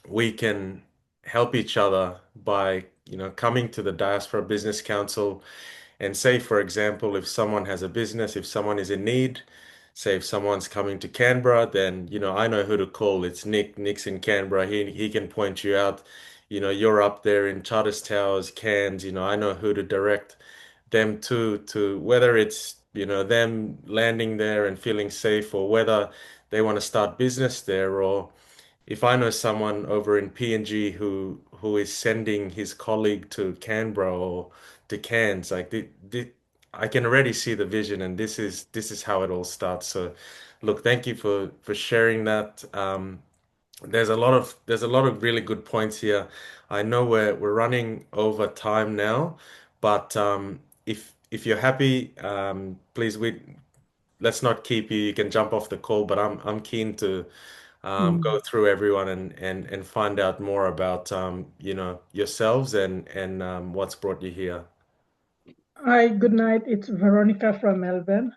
we can help each other by coming to the Diaspora Business Council. And say, for example, if someone has a business, if someone is in need, say if someone's coming to Canberra, then I know who to call. It's Nick. Nick's in Canberra. He can point you out. You're up there in Charters Towers, Cairns. I know who to direct them to whether it's them landing there and feeling safe, or whether they want to start business there, or if I know someone over in PNG who is sending his colleague to Canberra or to Cairns, like I can already see the vision, and this is how it all starts. So, look, thank you for sharing that. There's a lot of really good points here. I know we're running over time now, but if you're happy, please let's not keep you. You can jump off the call, but I'm keen to go through everyone and find out more about yourselves and what's brought you here. Hi, good night. It's Veronica from Melbourne.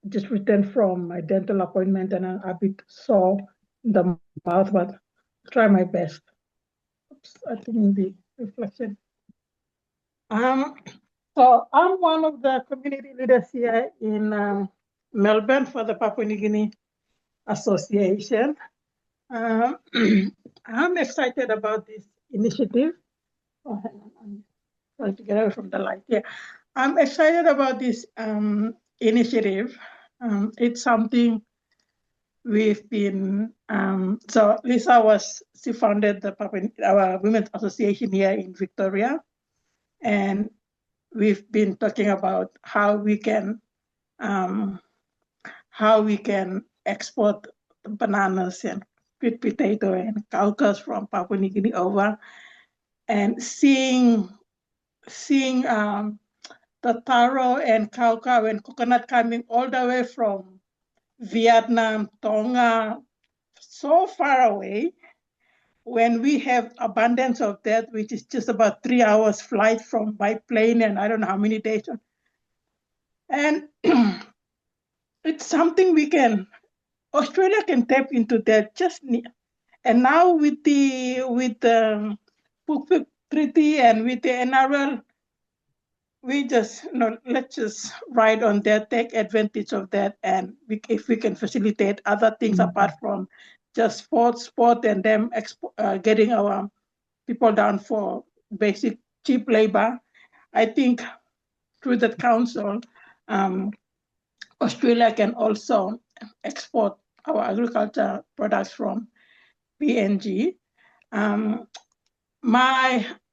Just returned from my dental appointment and I'm a bit sore in the mouth, but I'll try my best. Oops, I think in the reflection. So I'm one of the community leaders here in Melbourne for the Papua New Guinea Association. I'm excited about this initiative. Oh, hang on. I'm trying to get away from the light. Yeah, I'm excited about this initiative. It's something we've been, so Lisa she founded our Women's Association here in Victoria. And we've been talking about how we can export bananas and sweet potato and caucus from Papua New Guinea over, and seeing the taro and cacao and coconut coming all the way from Vietnam, Tonga, so far away, when we have abundance of that, which is just about 3 hours flight by plane, and I don't know how many days. And it's something Australia can tap into that. And now with the Phuket Treaty and with the NRL, we just let's just ride on that, take advantage of that, and if we can facilitate other things apart from just sport and them getting our people down for basic cheap labor. I think through that council, Australia can also export our agriculture products from PNG.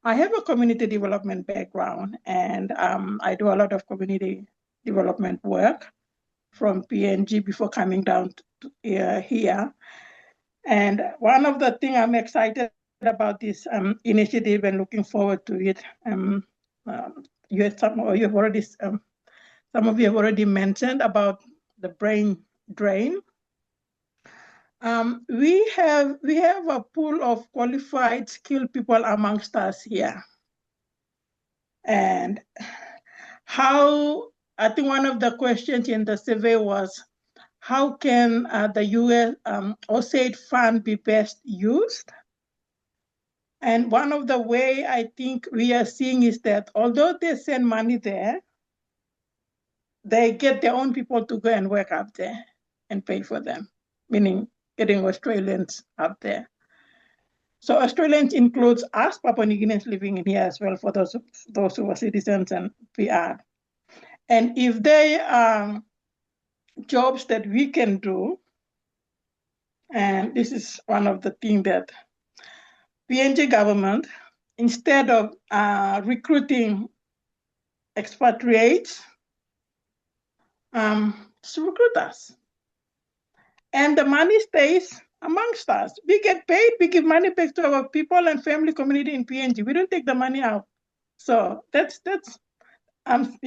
I have a community development background, and I do a lot of community development work from PNG before coming down to here. And one of the things I'm excited about this initiative and looking forward to it, some of you have already mentioned about the brain drain. We have a pool of qualified, skilled people amongst us here. And I think one of the questions in the survey was, how can the US OSAID fund be best used? And one of the way I think we are seeing is that although they send money there, they get their own people to go and work up there and pay for them, meaning getting Australians up there. So Australians includes us, Papua New Guineans living in here as well, for those who are citizens and PR. And if they are jobs that we can do, and this is one of the things that PNG government, instead of recruiting expatriates, recruit us. And the money stays amongst us. We get paid, we give money back to our people and family community in PNG. We don't take the money out. So I'm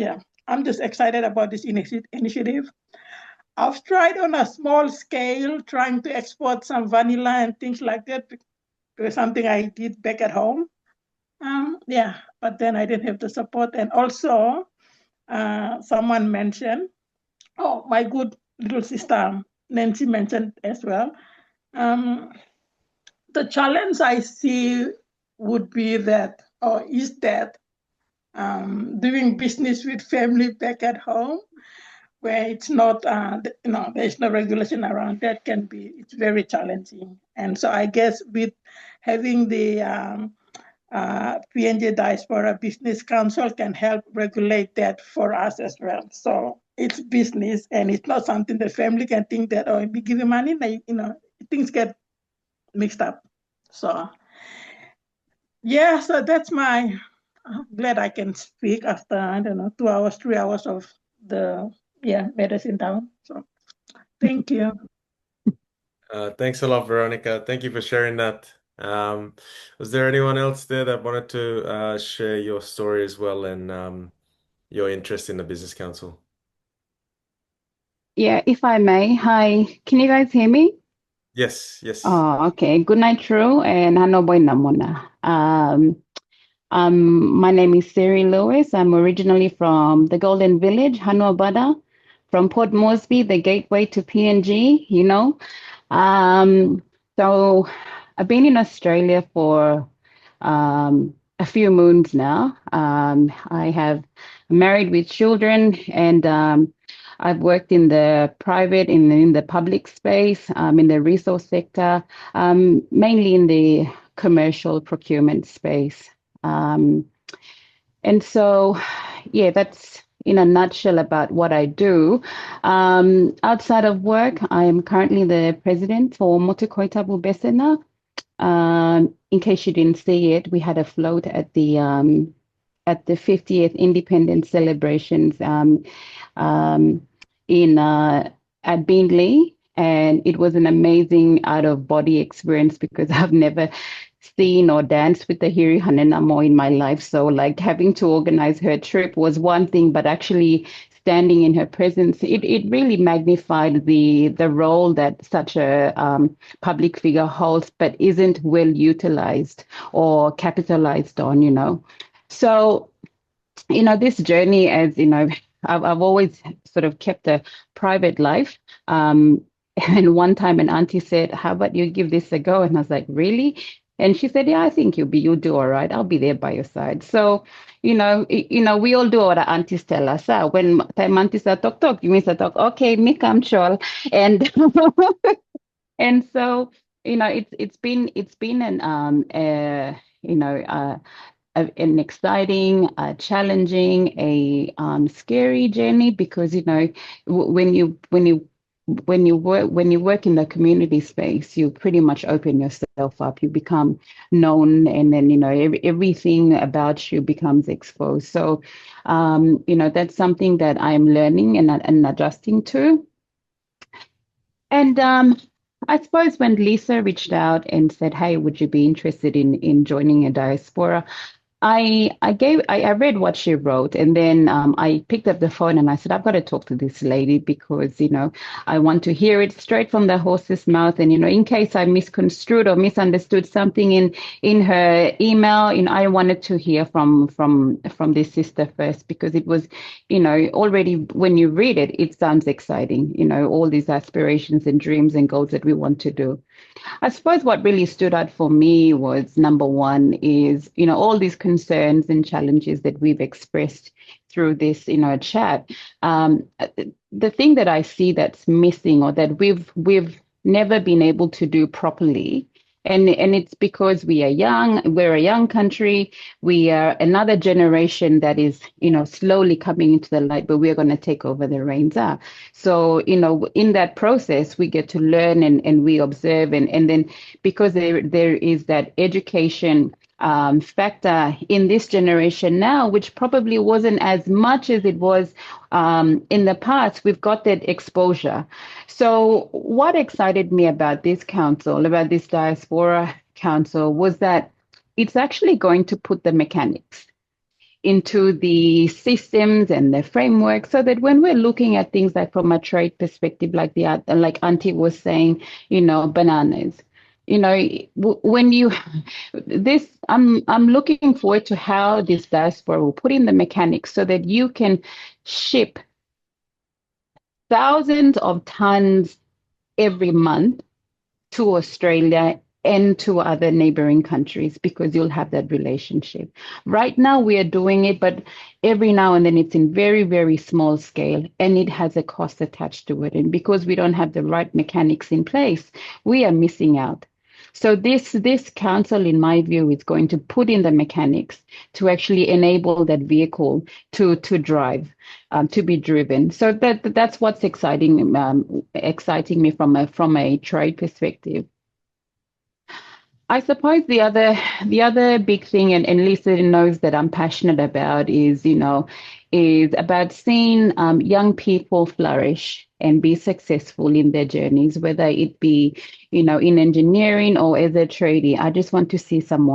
just excited about this initiative. I've tried on a small scale, trying to export some vanilla and things like that. It was something I did back at home. But then I didn't have the support. And also, someone mentioned, my good little sister, Nancy mentioned as well. The challenge I see would be that, doing business with family back at home, where it's not, there's no regulation around that, it's very challenging. And so I guess with having the PNG Diaspora Business Council can help regulate that for us as well. So it's business, and it's not something the family can think that, if we give you money, things get mixed up. So so that's I'm glad I can speak after, 2 hours, 3 hours of the medicine down. So thank you. Thanks a lot, Veronica. Thank you for sharing that. Was there anyone else there that wanted to share your story as well and your interest in the Business Council? Yeah, if I may. Hi, can you guys hear me? Yes. Oh, okay. Good night, True, and Hanoboy Namona. My name is Siri Lewis. I'm originally from the Golden Village, Hanuabada, from Port Moresby, the gateway to PNG, So I've been in Australia for a few moons now. I have married with children, and I've worked in the private, in the public space, in the resource sector, mainly in the commercial procurement space. And so, that's in a nutshell about what I do. Outside of work, I am currently the president for Motukoitabu Besena. In case you didn't see it, we had a float at the 50th Independence celebrations at Bindley, and it was an amazing out-of-body experience because I've never seen or danced with the Hiri Hanenamo in my life. So like having to organize her trip was one thing, but actually standing in her presence, it really magnified the role that such a public figure holds, but isn't well utilized or capitalized on, So, this journey, as I've always sort of kept a private life. And one time an auntie said, how about you give this a go? And I was like, really? And she said, yeah, I think you'll do all right. I'll be there by your side. So, we all do what our aunties tell us. When time aunties say talk, you mean to talk, okay, me come chol. And and so, it's been an exciting, challenging, scary journey, because when you work in the community space, you pretty much open yourself up. You become known, and then everything about you becomes exposed. So that's something that I'm learning and adjusting to. And I suppose when Lisa reached out and said, "Hey, would you be interested in joining a diaspora?" I read what she wrote, and then I picked up the phone and I said, I've got to talk to this lady, because I want to hear it straight from the horse's mouth. And in case I misconstrued or misunderstood something in her email, I wanted to hear from this sister first, because it was already, when you read it, it sounds exciting, all these aspirations and dreams and goals that we want to do. I suppose what really stood out for me was, number one is, all these concerns and challenges that we've expressed through this, chat. The thing that I see that's missing, or that we've never been able to do properly, and it's because we're a young country. We are another generation that is, slowly coming into the light, but we're going to take over the reins. So, in that process, we get to learn and we observe. And then because there is that education factor in this generation now, which probably wasn't as much as it was in the past, we've got that exposure. So what excited me about this council, about this diaspora council, was that it's actually going to put the mechanics into the systems and the framework, so that when we're looking at things like from a trade perspective, like Auntie was saying, bananas. I'm looking forward to how this diaspora will put in the mechanics so that you can ship thousands of tons every month to Australia and to other neighboring countries, because you'll have that relationship. Right now we are doing it, but every now and then it's in very, very small scale, and it has a cost attached to it. And because we don't have the right mechanics in place, we are missing out. So this council, in my view, is going to put in the mechanics to actually enable that vehicle to drive, to be driven. So that's what's exciting me from a trade perspective. I suppose the other big thing, and Lisa knows that I'm passionate about, is about seeing young people flourish and be successful in their journeys, whether it be in engineering or as a tradie. I just want to see them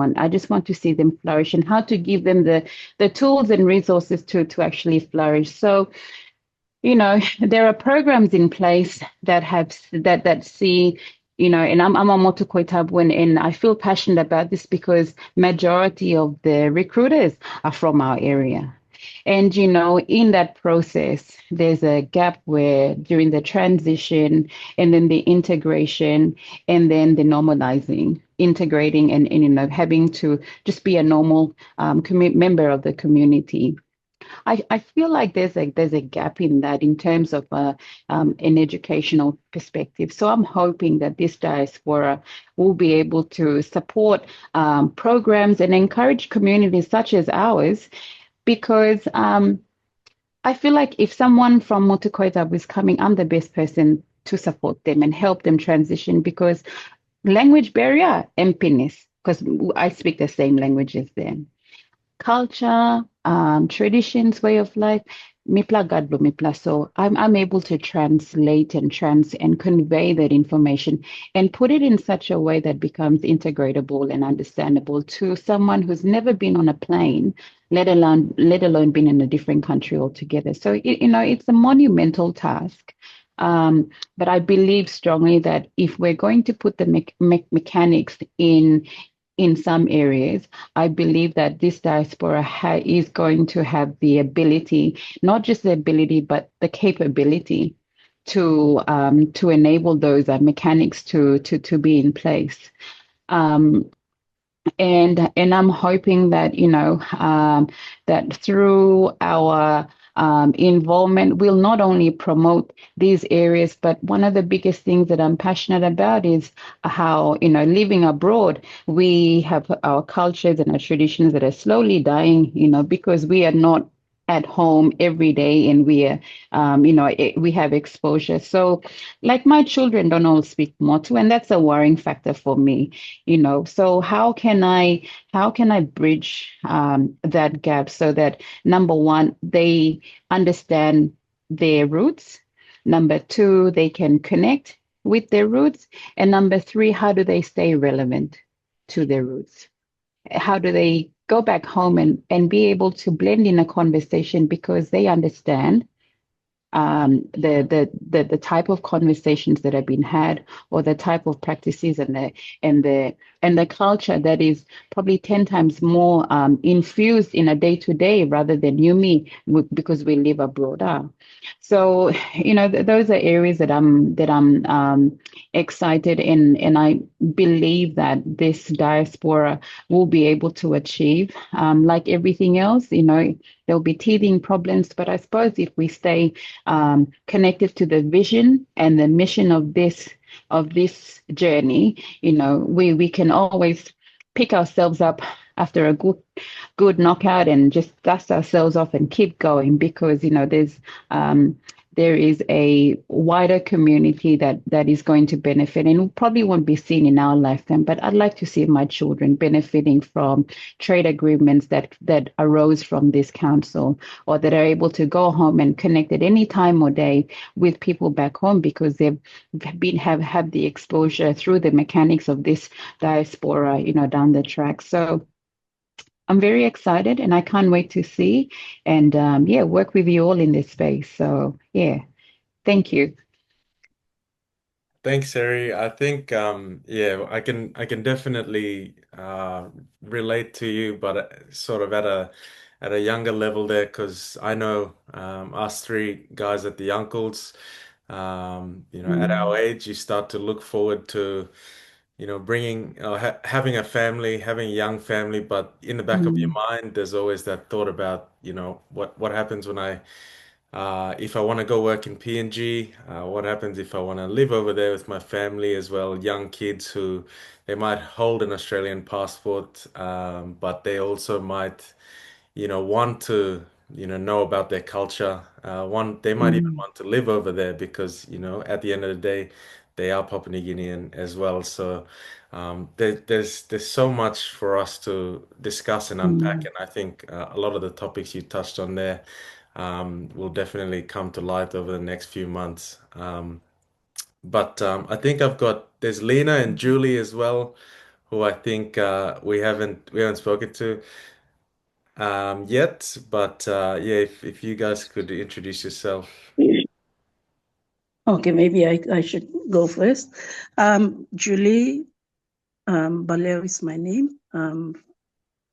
flourish, and how to give them the tools and resources to actually flourish. So there are programs in place that see, and I'm a Motu Koitabwen, and I feel passionate about this because majority of the recruiters are from our area. And, in that process, there's a gap where during the transition, and then the integration, and then the normalizing, integrating, and having to just be a normal member of the community. I feel like there's a gap in that, in terms of an educational perspective. So I'm hoping that this diaspora will be able to support programs and encourage communities such as ours, because I feel like if someone from Motu Koitab is coming, I'm the best person to support them and help them transition, because language barrier, emptiness, because I speak the same language as them. Culture, traditions, way of life, mipla gadlo mipla. So I'm able to translate and convey that information and put it in such a way that becomes integratable and understandable to someone who's never been on a plane, let alone been in a different country altogether. So it's a monumental task. But I believe strongly that if we're going to put the mechanics in some areas, I believe that this diaspora is going to have the ability, not just the ability, but the capability to enable those mechanics to be in place. And I'm hoping that that through our involvement, we'll not only promote these areas, but one of the biggest things that I'm passionate about is how living abroad, we have our cultures and our traditions that are slowly dying, because we are not at home every day, and we are we have exposure. So like my children don't all speak Motu, and that's a worrying factor for me. So how can I bridge that gap so that, number one, they understand their roots, number two, they can connect with their roots, and number three, how do they stay relevant to their roots? How do they go back home and be able to blend in a conversation, because they understand the type of conversations that have been had, or the type of practices and the culture that is probably 10 times more infused in a day-to-day rather than you me, because we live abroad. So those are areas that I'm excited in, and I believe that this diaspora will be able to achieve. Like everything else, there'll be teething problems, but I suppose if we stay connected to the vision and the mission of this journey, we can always pick ourselves up after a good knockout and just dust ourselves off and keep going, because there is a wider community that is going to benefit, and probably won't be seen in our lifetime. But I'd like to see my children benefiting from trade agreements that arose from this council, or that are able to go home and connect at any time or day with people back home, because they've have the exposure through the mechanics of this diaspora, down the track. So I'm very excited, and I can't wait to see and work with you all in this space. So thank you. Thanks, Harry. I think I can definitely relate to you, but sort of at a younger level there, because I know us three guys at the Uncles, at our age, you start to look forward to bringing having a family, having a young family, but in the back of your mind, there's always that thought about what happens when if I want to go work in PNG, what happens if I want to live over there with my family as well, young kids who they might hold an Australian passport, but they also might, want to, know about their culture. They might even want to live over there because, at the end of the day, they are Papua New Guinean as well. So there's so much for us to discuss and unpack, and I think a lot of the topics you touched on there will definitely come to light over the next few months. But I think there's Lena and Julie as well, who I think we haven't spoken to yet. But if you guys could introduce yourself. Okay, maybe I should go first. Julie Baleo is my name.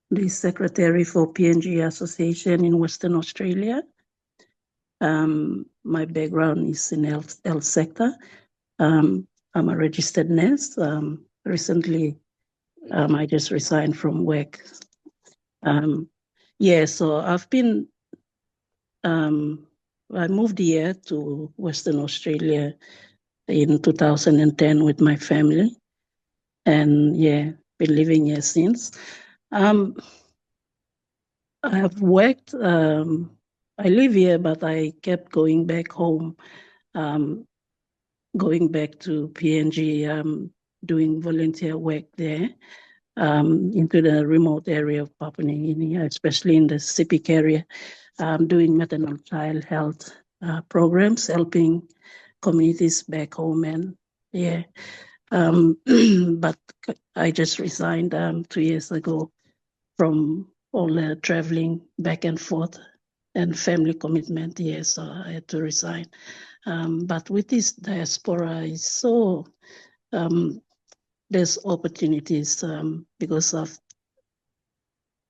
The secretary for PNG Association in Western Australia. My background is in health sector. I'm a registered nurse. Recently, I just resigned from work. So I've been, I moved here to Western Australia in 2010 with my family, and been living here since. I have worked, I live here, but I kept going back home, going back to PNG, doing volunteer work there, into the remote area of Papua New Guinea, especially in the Sepik area, doing maternal child health programs, helping communities back home. And but I just resigned 2 years ago from all the traveling back and forth and family commitment. So I had to resign. But with this diaspora, it's so there's opportunities because I've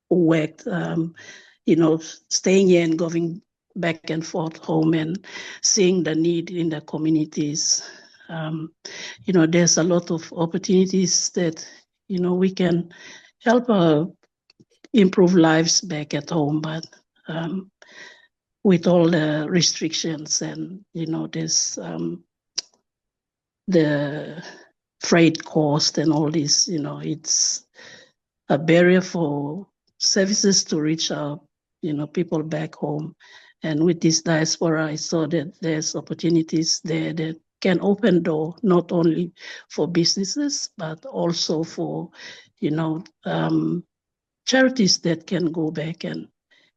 worked, staying here and back and forth home and seeing the need in the communities. There's a lot of opportunities that, we can help improve lives back at home, but with all the restrictions and, there's the freight cost and all this, it's a barrier for services to reach out, people back home. And with this diaspora, I saw that there's opportunities there that can open door, not only for businesses, but also for, charities that can go back and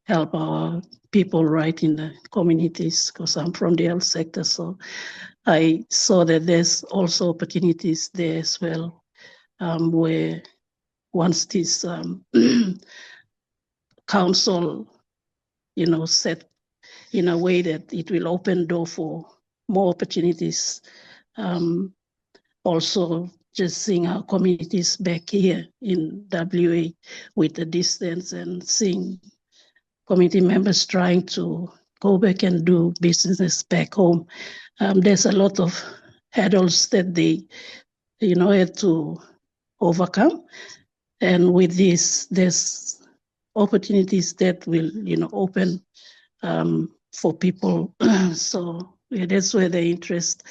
help our people right in the communities, because I'm from the health sector. So I saw that there's also opportunities there as well, where once this council, set in a way that it will open door for more opportunities. Also, just seeing our communities back here in WA with the distance and seeing community members trying to go back and do business back home. There's a lot of hurdles that they, had to overcome. And with this, there's opportunities that will, open for people. So yeah, that's where the interest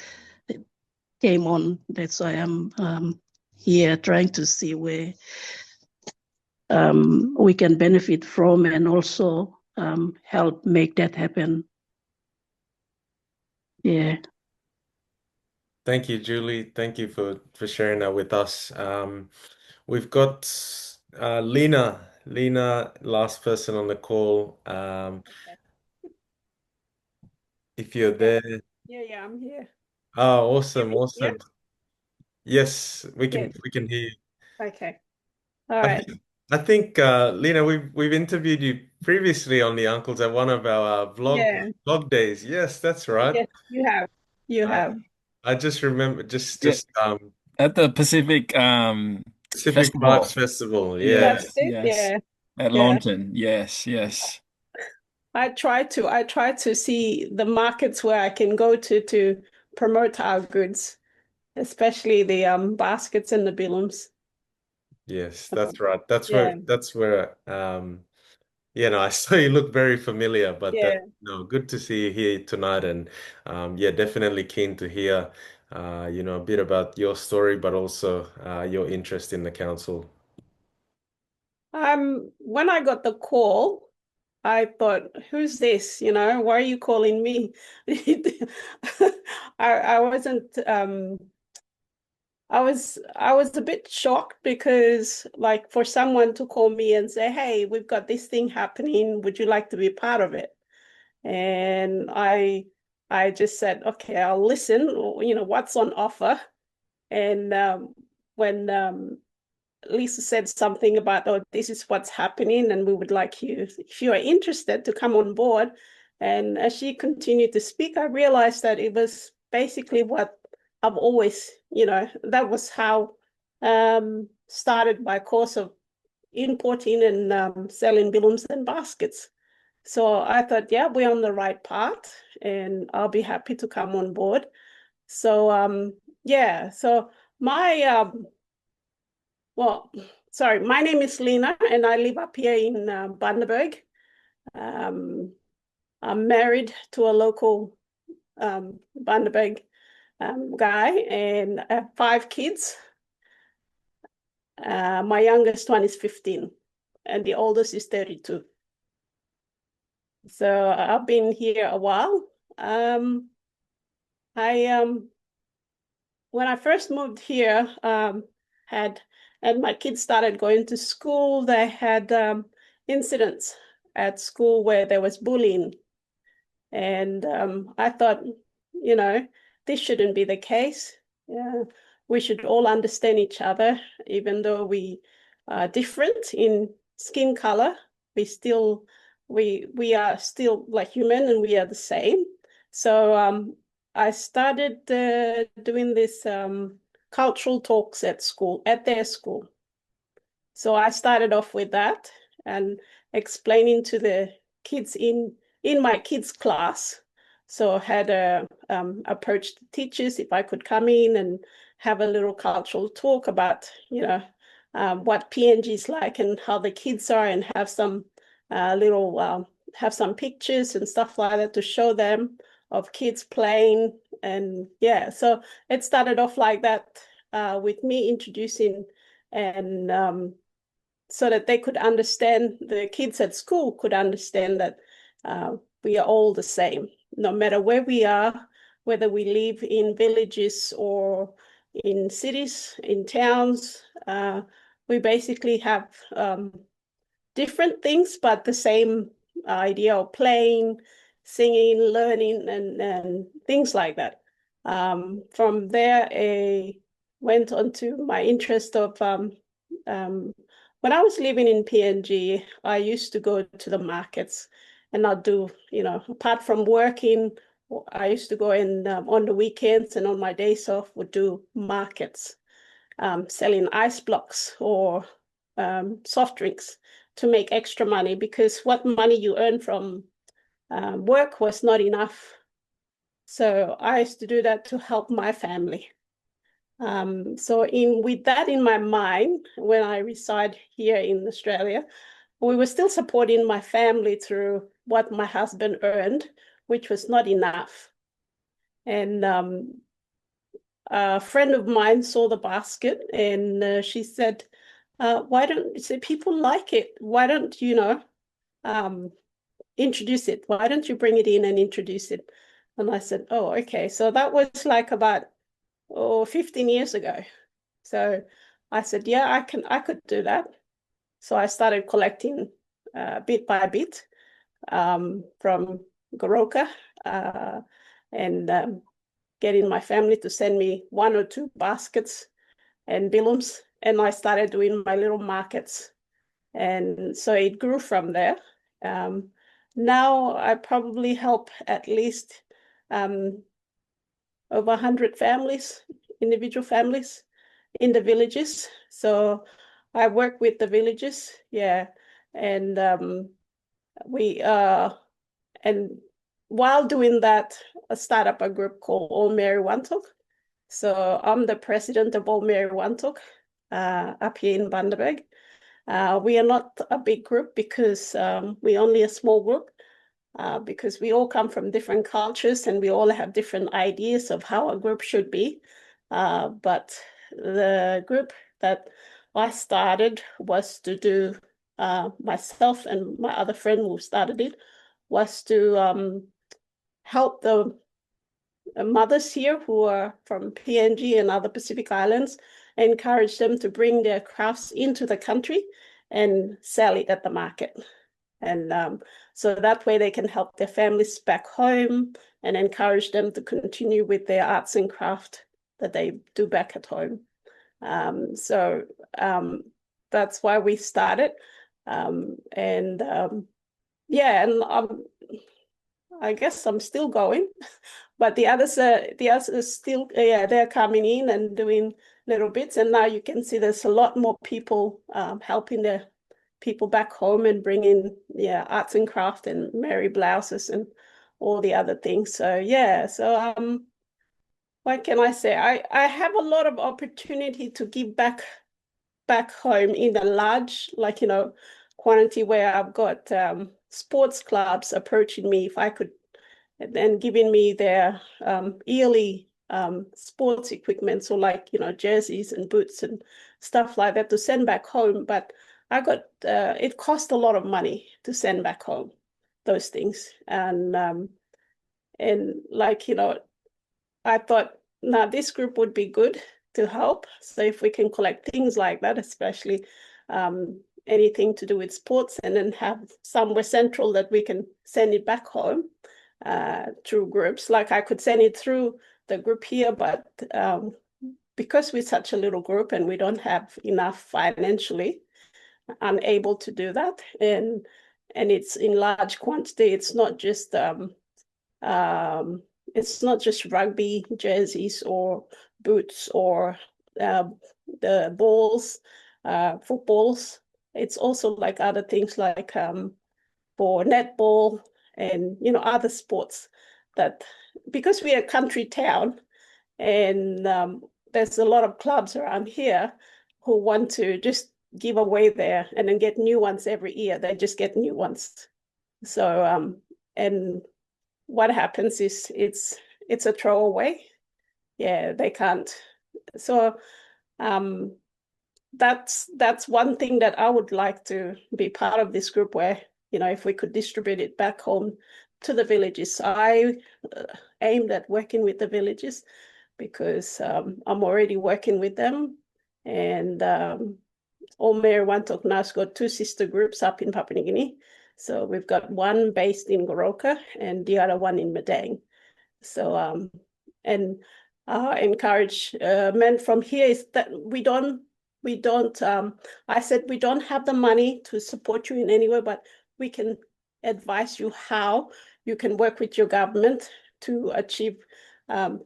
came on. That's why I'm here trying to see where we can benefit from and also help make that happen. Yeah. Thank you, Julie. Thank you for sharing that with us. We've got Lena. Lena, last person on the call. If you're there. Yeah, I'm here. Oh, awesome, Yeah. awesome. Yes, we Yes. can hear you. Okay. All I right. think Lena, we've interviewed you previously on the Uncles at one of our Yeah. vlog days. Yes, that's right. Yes, you have. You I, have. I just remember just At the Pacific Pacific Festival. Vibes Festival. Yes, Yeah. That's it. yes. Yeah. At Yeah. Launton. Yes, yes. I try to see the markets where I can go to promote our goods, especially the baskets and the billums. Yes, that's right. Yeah. That's where I saw you look very familiar, but Yeah. good to see you here tonight and definitely keen to hear a bit about your story, but also your interest in the council. When I got the call, I thought, who's this? Why are you calling me? I wasn't I was a bit shocked because like for someone to call me and say, hey, we've got this thing happening, would you like to be part of it? And I just said, okay, I'll listen, what's on offer. And when Lisa said something about, oh, this is what's happening, and we would like you, if you are interested, to come on board. And as she continued to speak, I realized that it was basically what I've always, that was how started my course of importing and selling billums and baskets. So I thought, yeah, we're on the right path, and I'll be happy to come on board. So so my my name is Lena, and I live up here in Bundaberg. I'm married to a local Bundaberg guy, and I have 5 kids. My youngest one is 15, and the oldest is 32. So I've been here a while. When I first moved here, and my kids started going to school, they had incidents at school where there was bullying. And I thought, this shouldn't be the case. Yeah, we should all understand each other, even though we are different in skin color. We are still like human, and we are the same. So I started doing this cultural talks at their school. So I started off with that and explaining to the kids in in my kids' class. So I had approached the teachers if I could come in and have a little cultural talk about, what PNG is like and how the kids are, and have some have some pictures and stuff like that to show them of kids playing. And yeah, so it started off like that, with me introducing, and so that they could understand, the kids at school could understand that we are all the same, no matter where we are, whether we live in villages or in cities, in towns. We basically have different things, but the same idea of playing, singing, learning, and things like that. From there, I went on to my interest of when I was living in PNG, I used to go to the markets, and I'd do, apart from working, I used to go in on the weekends and on my days off would do markets, selling ice blocks or soft drinks to make extra money, because what money you earn from work was not enough. So I used to do that to help my family. So with that in my mind, when I reside here in Australia, we were still supporting my family through what my husband earned, which was not enough. And a friend of mine saw the basket, and she said, why don't you say people like it? Why don't you introduce it? Why don't you bring it in and introduce it? And I said, oh, okay. So that was like about 15 years ago. So I said, yeah, I could do that. So I started collecting bit by bit from Goroka, and getting my family to send me 1 or 2 baskets and billums, and I started doing my little markets. And so it grew from there. Now I probably help at least over 100 families, individual families in the villages. So I work with the villages, yeah. And and while doing that, I started up a group called All Mary Wantok. So I'm the president of All Mary Wantok up here in Bundaberg. We are not a big group because we're only a small group, because we all come from different cultures and we all have different ideas of how a group should be. But the group that I started was to do, myself and my other friend who started it, was to help the mothers here who are from PNG and other Pacific Islands, encourage them to bring their crafts into the country and sell it at the market. And so that way they can help their families back home and encourage them to continue with their arts and craft that they do back at home. So that's why we started. Yeah, and I guess I'm still going, but the others are still, they're coming in and doing little bits. And now you can see there's a lot more people helping the people back home and bringing, arts and craft and Mary blouses and all the other things. So yeah, so what can I say? I have a lot of opportunity to give back home in a large, quantity, where I've got sports clubs approaching me if I could, and then giving me their yearly sports equipment, so jerseys and boots and stuff like that to send back home. But I got it cost a lot of money to send back home those things, and I thought, now this group would be good to help. So if we can collect things like that, especially anything to do with sports, and then have somewhere central that we can send it back home through groups. Like I could send it through the group here, but because we're such a little group and we don't have enough financially, unable to do that. And it's in large quantity. It's not just rugby jerseys or boots or the balls, footballs. It's also like other things like for netball and other sports that, because we're a country town, and there's a lot of clubs around here who want to just give away there and then get new ones every year. They just get new ones. So and what happens is it's a throwaway. Yeah, they can't. So that's one thing that I would like to be part of this group where, if we could distribute it back home to the villages. I aimed at working with the villages because I'm already working with them. And Omer Wantokna's got 2 sister groups up in Papua New Guinea. So we've got one based in Goroka and the other one in Madang. So and encourage men from here is that we don't I said we don't have the money to support you in any way, but we can advise you how you can work with your government to achieve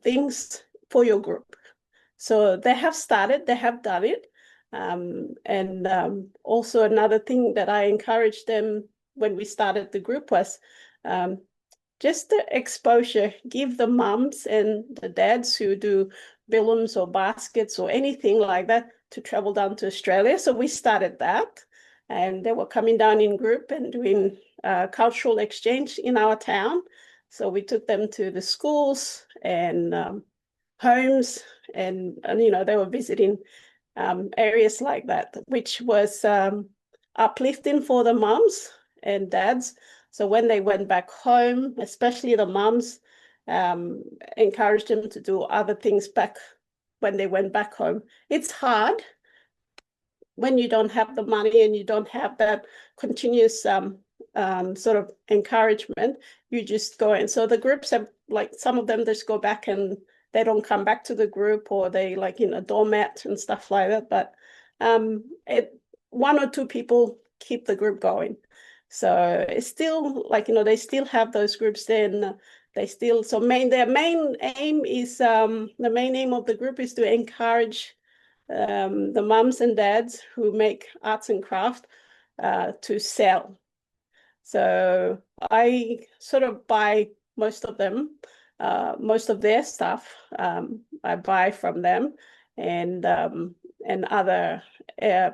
things for your group. So they have started, they have done it. And also another thing that I encouraged them when we started the group was just the exposure, give the mums and the dads who do billums or baskets or anything like that to travel down to Australia. So we started that, and they were coming down in group and doing cultural exchange in our town. So we took them to the schools and homes, and they were visiting areas like that, which was uplifting for the mums and dads. So when they went back home, especially the mums, encouraged them to do other things back when they went back home. It's hard when you don't have the money and you don't have that continuous sort of encouragement. You just go in. So the groups have, like, some of them just go back and they don't come back to the group, or they like in a doormat and stuff like that. But 1 or 2 people keep the group going. So it's still like, they still have those groups there, and they still, so their main aim is, the main aim of the group is to encourage the mums and dads who make arts and craft to sell. So I sort of buy most of them, most of their stuff. I buy from them, and other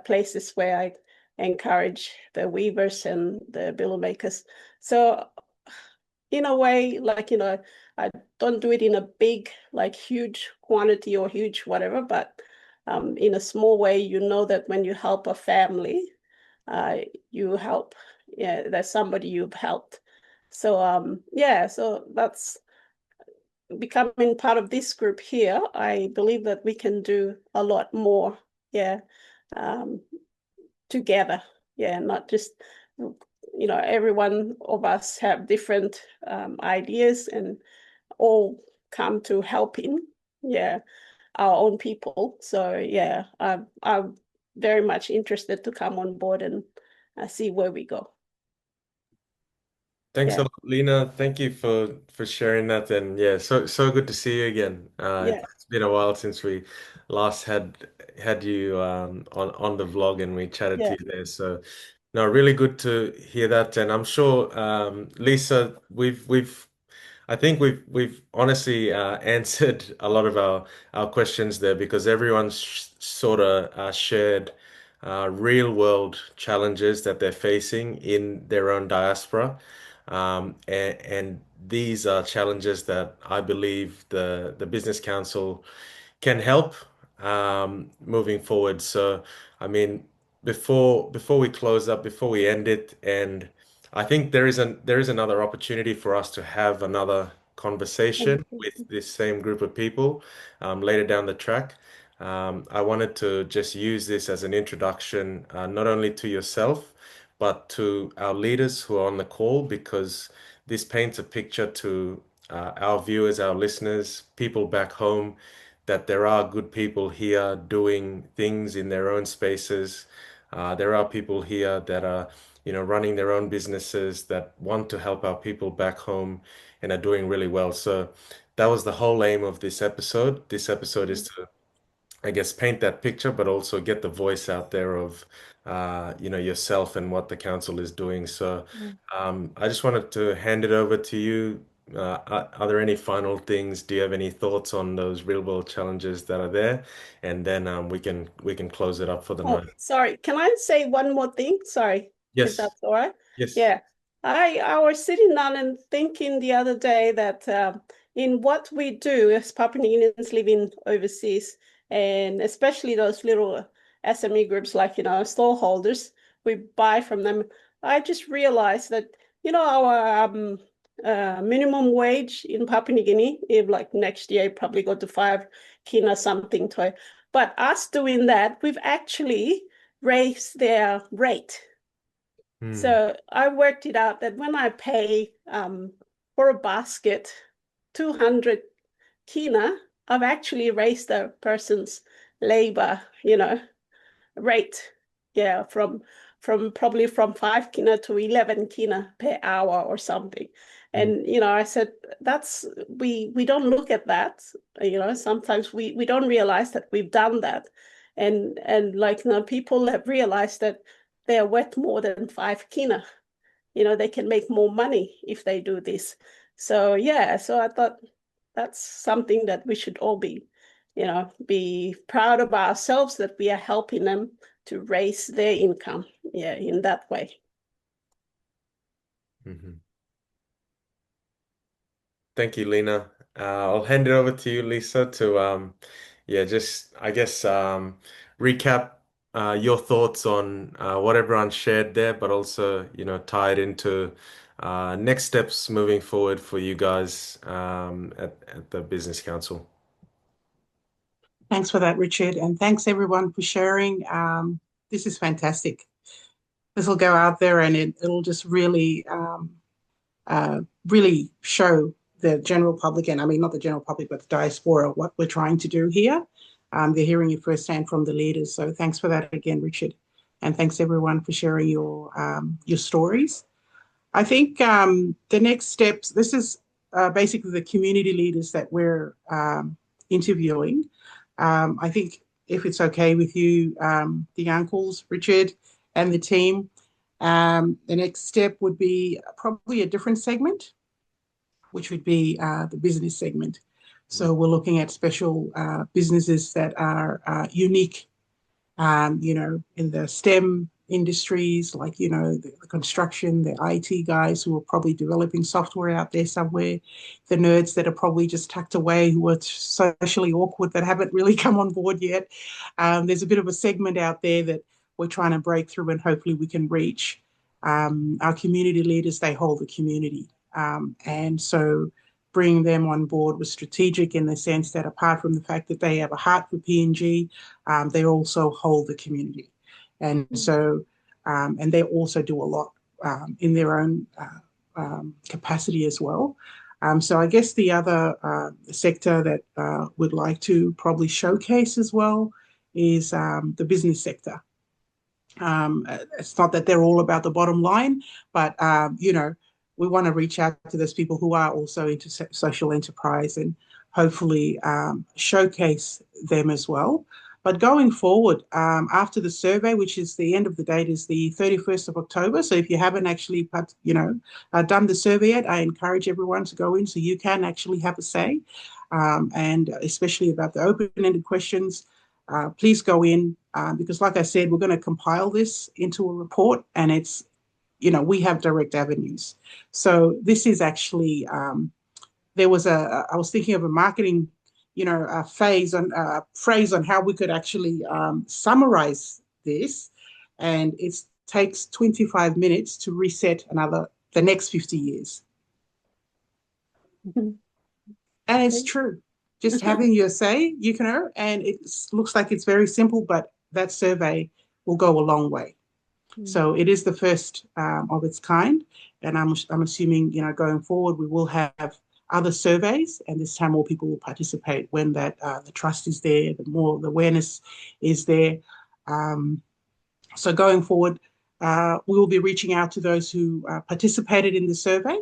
places where I encourage the weavers and the billow makers. So in a way, like, I don't do it in a big, like, huge quantity or huge whatever, but in a small way, that when you help a family, you help, there's somebody you've helped. So so that's becoming part of this group here. I believe that we can do a lot more, together, not just, every one of us have different ideas and all come to helping, our own people. So I'm very much interested to come on board and see where we go. Thanks a lot, Lena. Thank you for sharing that. And so good to see you again. It's been a while since we last had you on the vlog and we chatted to you there. So no, really good to hear that. And I'm sure, Lisa, I think we've honestly answered a lot of our questions there, because everyone's sort of shared real world challenges that they're facing in their own diaspora. And these are challenges that I believe the Business Council can help moving forward. So, I mean, before we close up, before we end it, and I think there is another opportunity for us to have another conversation with this same group of people later down the track. I wanted to just use this as an introduction, not only to yourself, but to our leaders who are on the call, because this paints a picture to our viewers, our listeners, people back home, that there are good people here doing things in their own spaces. There are people here that are, running their own businesses, that want to help our people back home and are doing really well. So that was the whole aim of this episode. This episode is to I guess, paint that picture, but also get the voice out there of, yourself and what the council is doing. So, I just wanted to hand it over to you. Are there any final things? Do you have any thoughts on those real world challenges that are there? And then we can close it up for the Oh, night. sorry. Can I say one more thing? Sorry, if Yes, that's all right. yes. Yeah. I was sitting down and thinking the other day that in what we do as Papua New Guineans living overseas, and especially those little SME groups like, stallholders, we buy from them. I just realized that, our minimum wage in Papua New Guinea, if like next year, probably go to 5 kina something to. But us doing that, we've actually raised their rate. So I worked it out that when I pay for a basket 200 kina, I've actually raised the person's labor, rate. Yeah, from probably from 5 kina to 11 kina per hour or something. And I said that's we don't look at that. Sometimes we don't realize that we've done that, and like people have realized that they're worth more than 5 kina. They can make more money if they do this. So yeah, so I thought that's something that we should all be proud of ourselves, that we are helping them to raise their income, in that way. Thank you, Lena. I'll hand it over to you, Lisa, to just I guess recap your thoughts on what everyone shared there, but also tie it into next steps moving forward for you guys at the Business Council. Thanks for that, Richard, and thanks everyone for sharing. This is fantastic. This will go out there, and it'll just really, really show the general public, and I mean not the general public, but the diaspora, what we're trying to do here. They're hearing it firsthand from the leaders. So thanks for that again, Richard, and thanks everyone for sharing your stories. I think the next steps. This is basically the community leaders that we're interviewing. I think if it's okay with you, the uncles, Richard, and the team, the next step would be probably a different segment, which would be the business segment. So we're looking at special businesses that are unique, in the STEM industries, like, the construction, the IT guys who are probably developing software out there somewhere, the nerds that are probably just tucked away, who are socially awkward, that haven't really come on board yet. There's a bit of a segment out there that we're trying to break through, and hopefully we can reach. Our community leaders, they hold the community. And so bringing them on board was strategic in the sense that apart from the fact that they have a heart for PNG, they also hold the community. And so, and they also do a lot in their own capacity as well. So I guess the other sector that we'd like to probably showcase as well is the business sector. It's not that they're all about the bottom line, but, we want to reach out to those people who are also into social enterprise and hopefully showcase them as well. But going forward, after the survey, which is the end of the date is the 31st of October. So if you haven't actually, done the survey yet, I encourage everyone to go in so you can actually have a say. And especially about the open-ended questions, please go in because like I said, we're going to compile this into a report, and it's, we have direct avenues. So this is actually, I was thinking of a marketing, a phrase on how we could actually summarize this. And it takes 25 minutes to reset the next 50 years. And it's true. Just having your say, and it looks like it's very simple, but that survey will go a long way. So it is the first of its kind, and I'm assuming going forward we will have other surveys, and this time more people will participate when that the trust is there, the more the awareness is there. So going forward, we will be reaching out to those who participated in the survey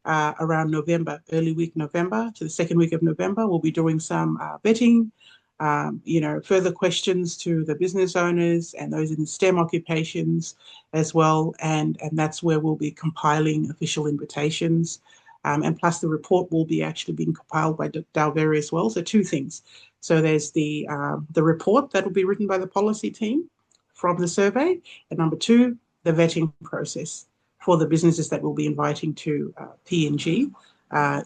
around November, early week November to the second week of November. We'll be doing some vetting further questions to the business owners and those in STEM occupations as well. And that's where we'll be compiling official invitations. And plus the report will be actually being compiled by Dalveri as well. So two things. So there's the report that will be written by the policy team from the survey. And number two, the vetting process for the businesses that we'll be inviting to PNG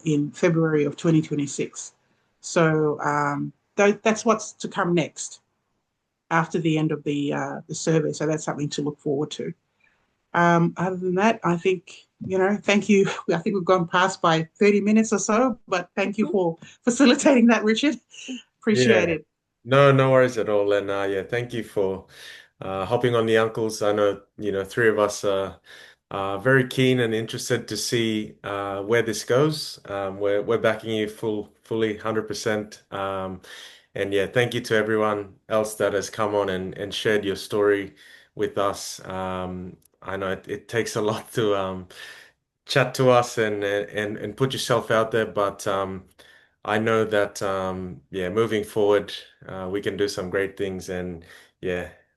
in February of 2026. So that's what's to come next after the end of the survey. So that's something to look forward to. Other than that, I think, thank you. I think we've gone past by 30 minutes or so, but thank you for facilitating that, Richard. Appreciate it. No worries at all. And thank you for hopping on the Uncles. I know, three of us are very keen and interested to see where this goes. We're backing you fully 100%. And thank you to everyone else that has come on and shared your story with us. I know it takes a lot to chat to us and put yourself out there, but I know that moving forward, we can do some great things. And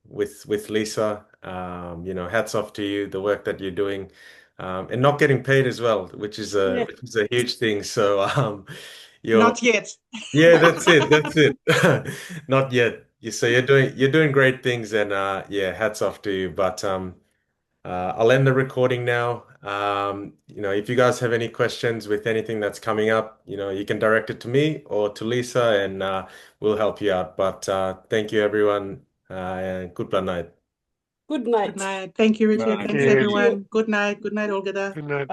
with Lisa, hats off to you, the work that you're doing, and not getting paid as well, which is a huge thing. So Not yet. Yeah, that's it. Not yet. So you're doing great things, and hats off to you. But I'll end the recording now. If you guys have any questions with anything that's coming up, you can direct it to me or to Lisa, and we'll help you out. But thank you, everyone. And good night. Good night. Good night. Thank you, Richard. Thank Thanks, you. everyone. Good night. Good night, Olga. Good night.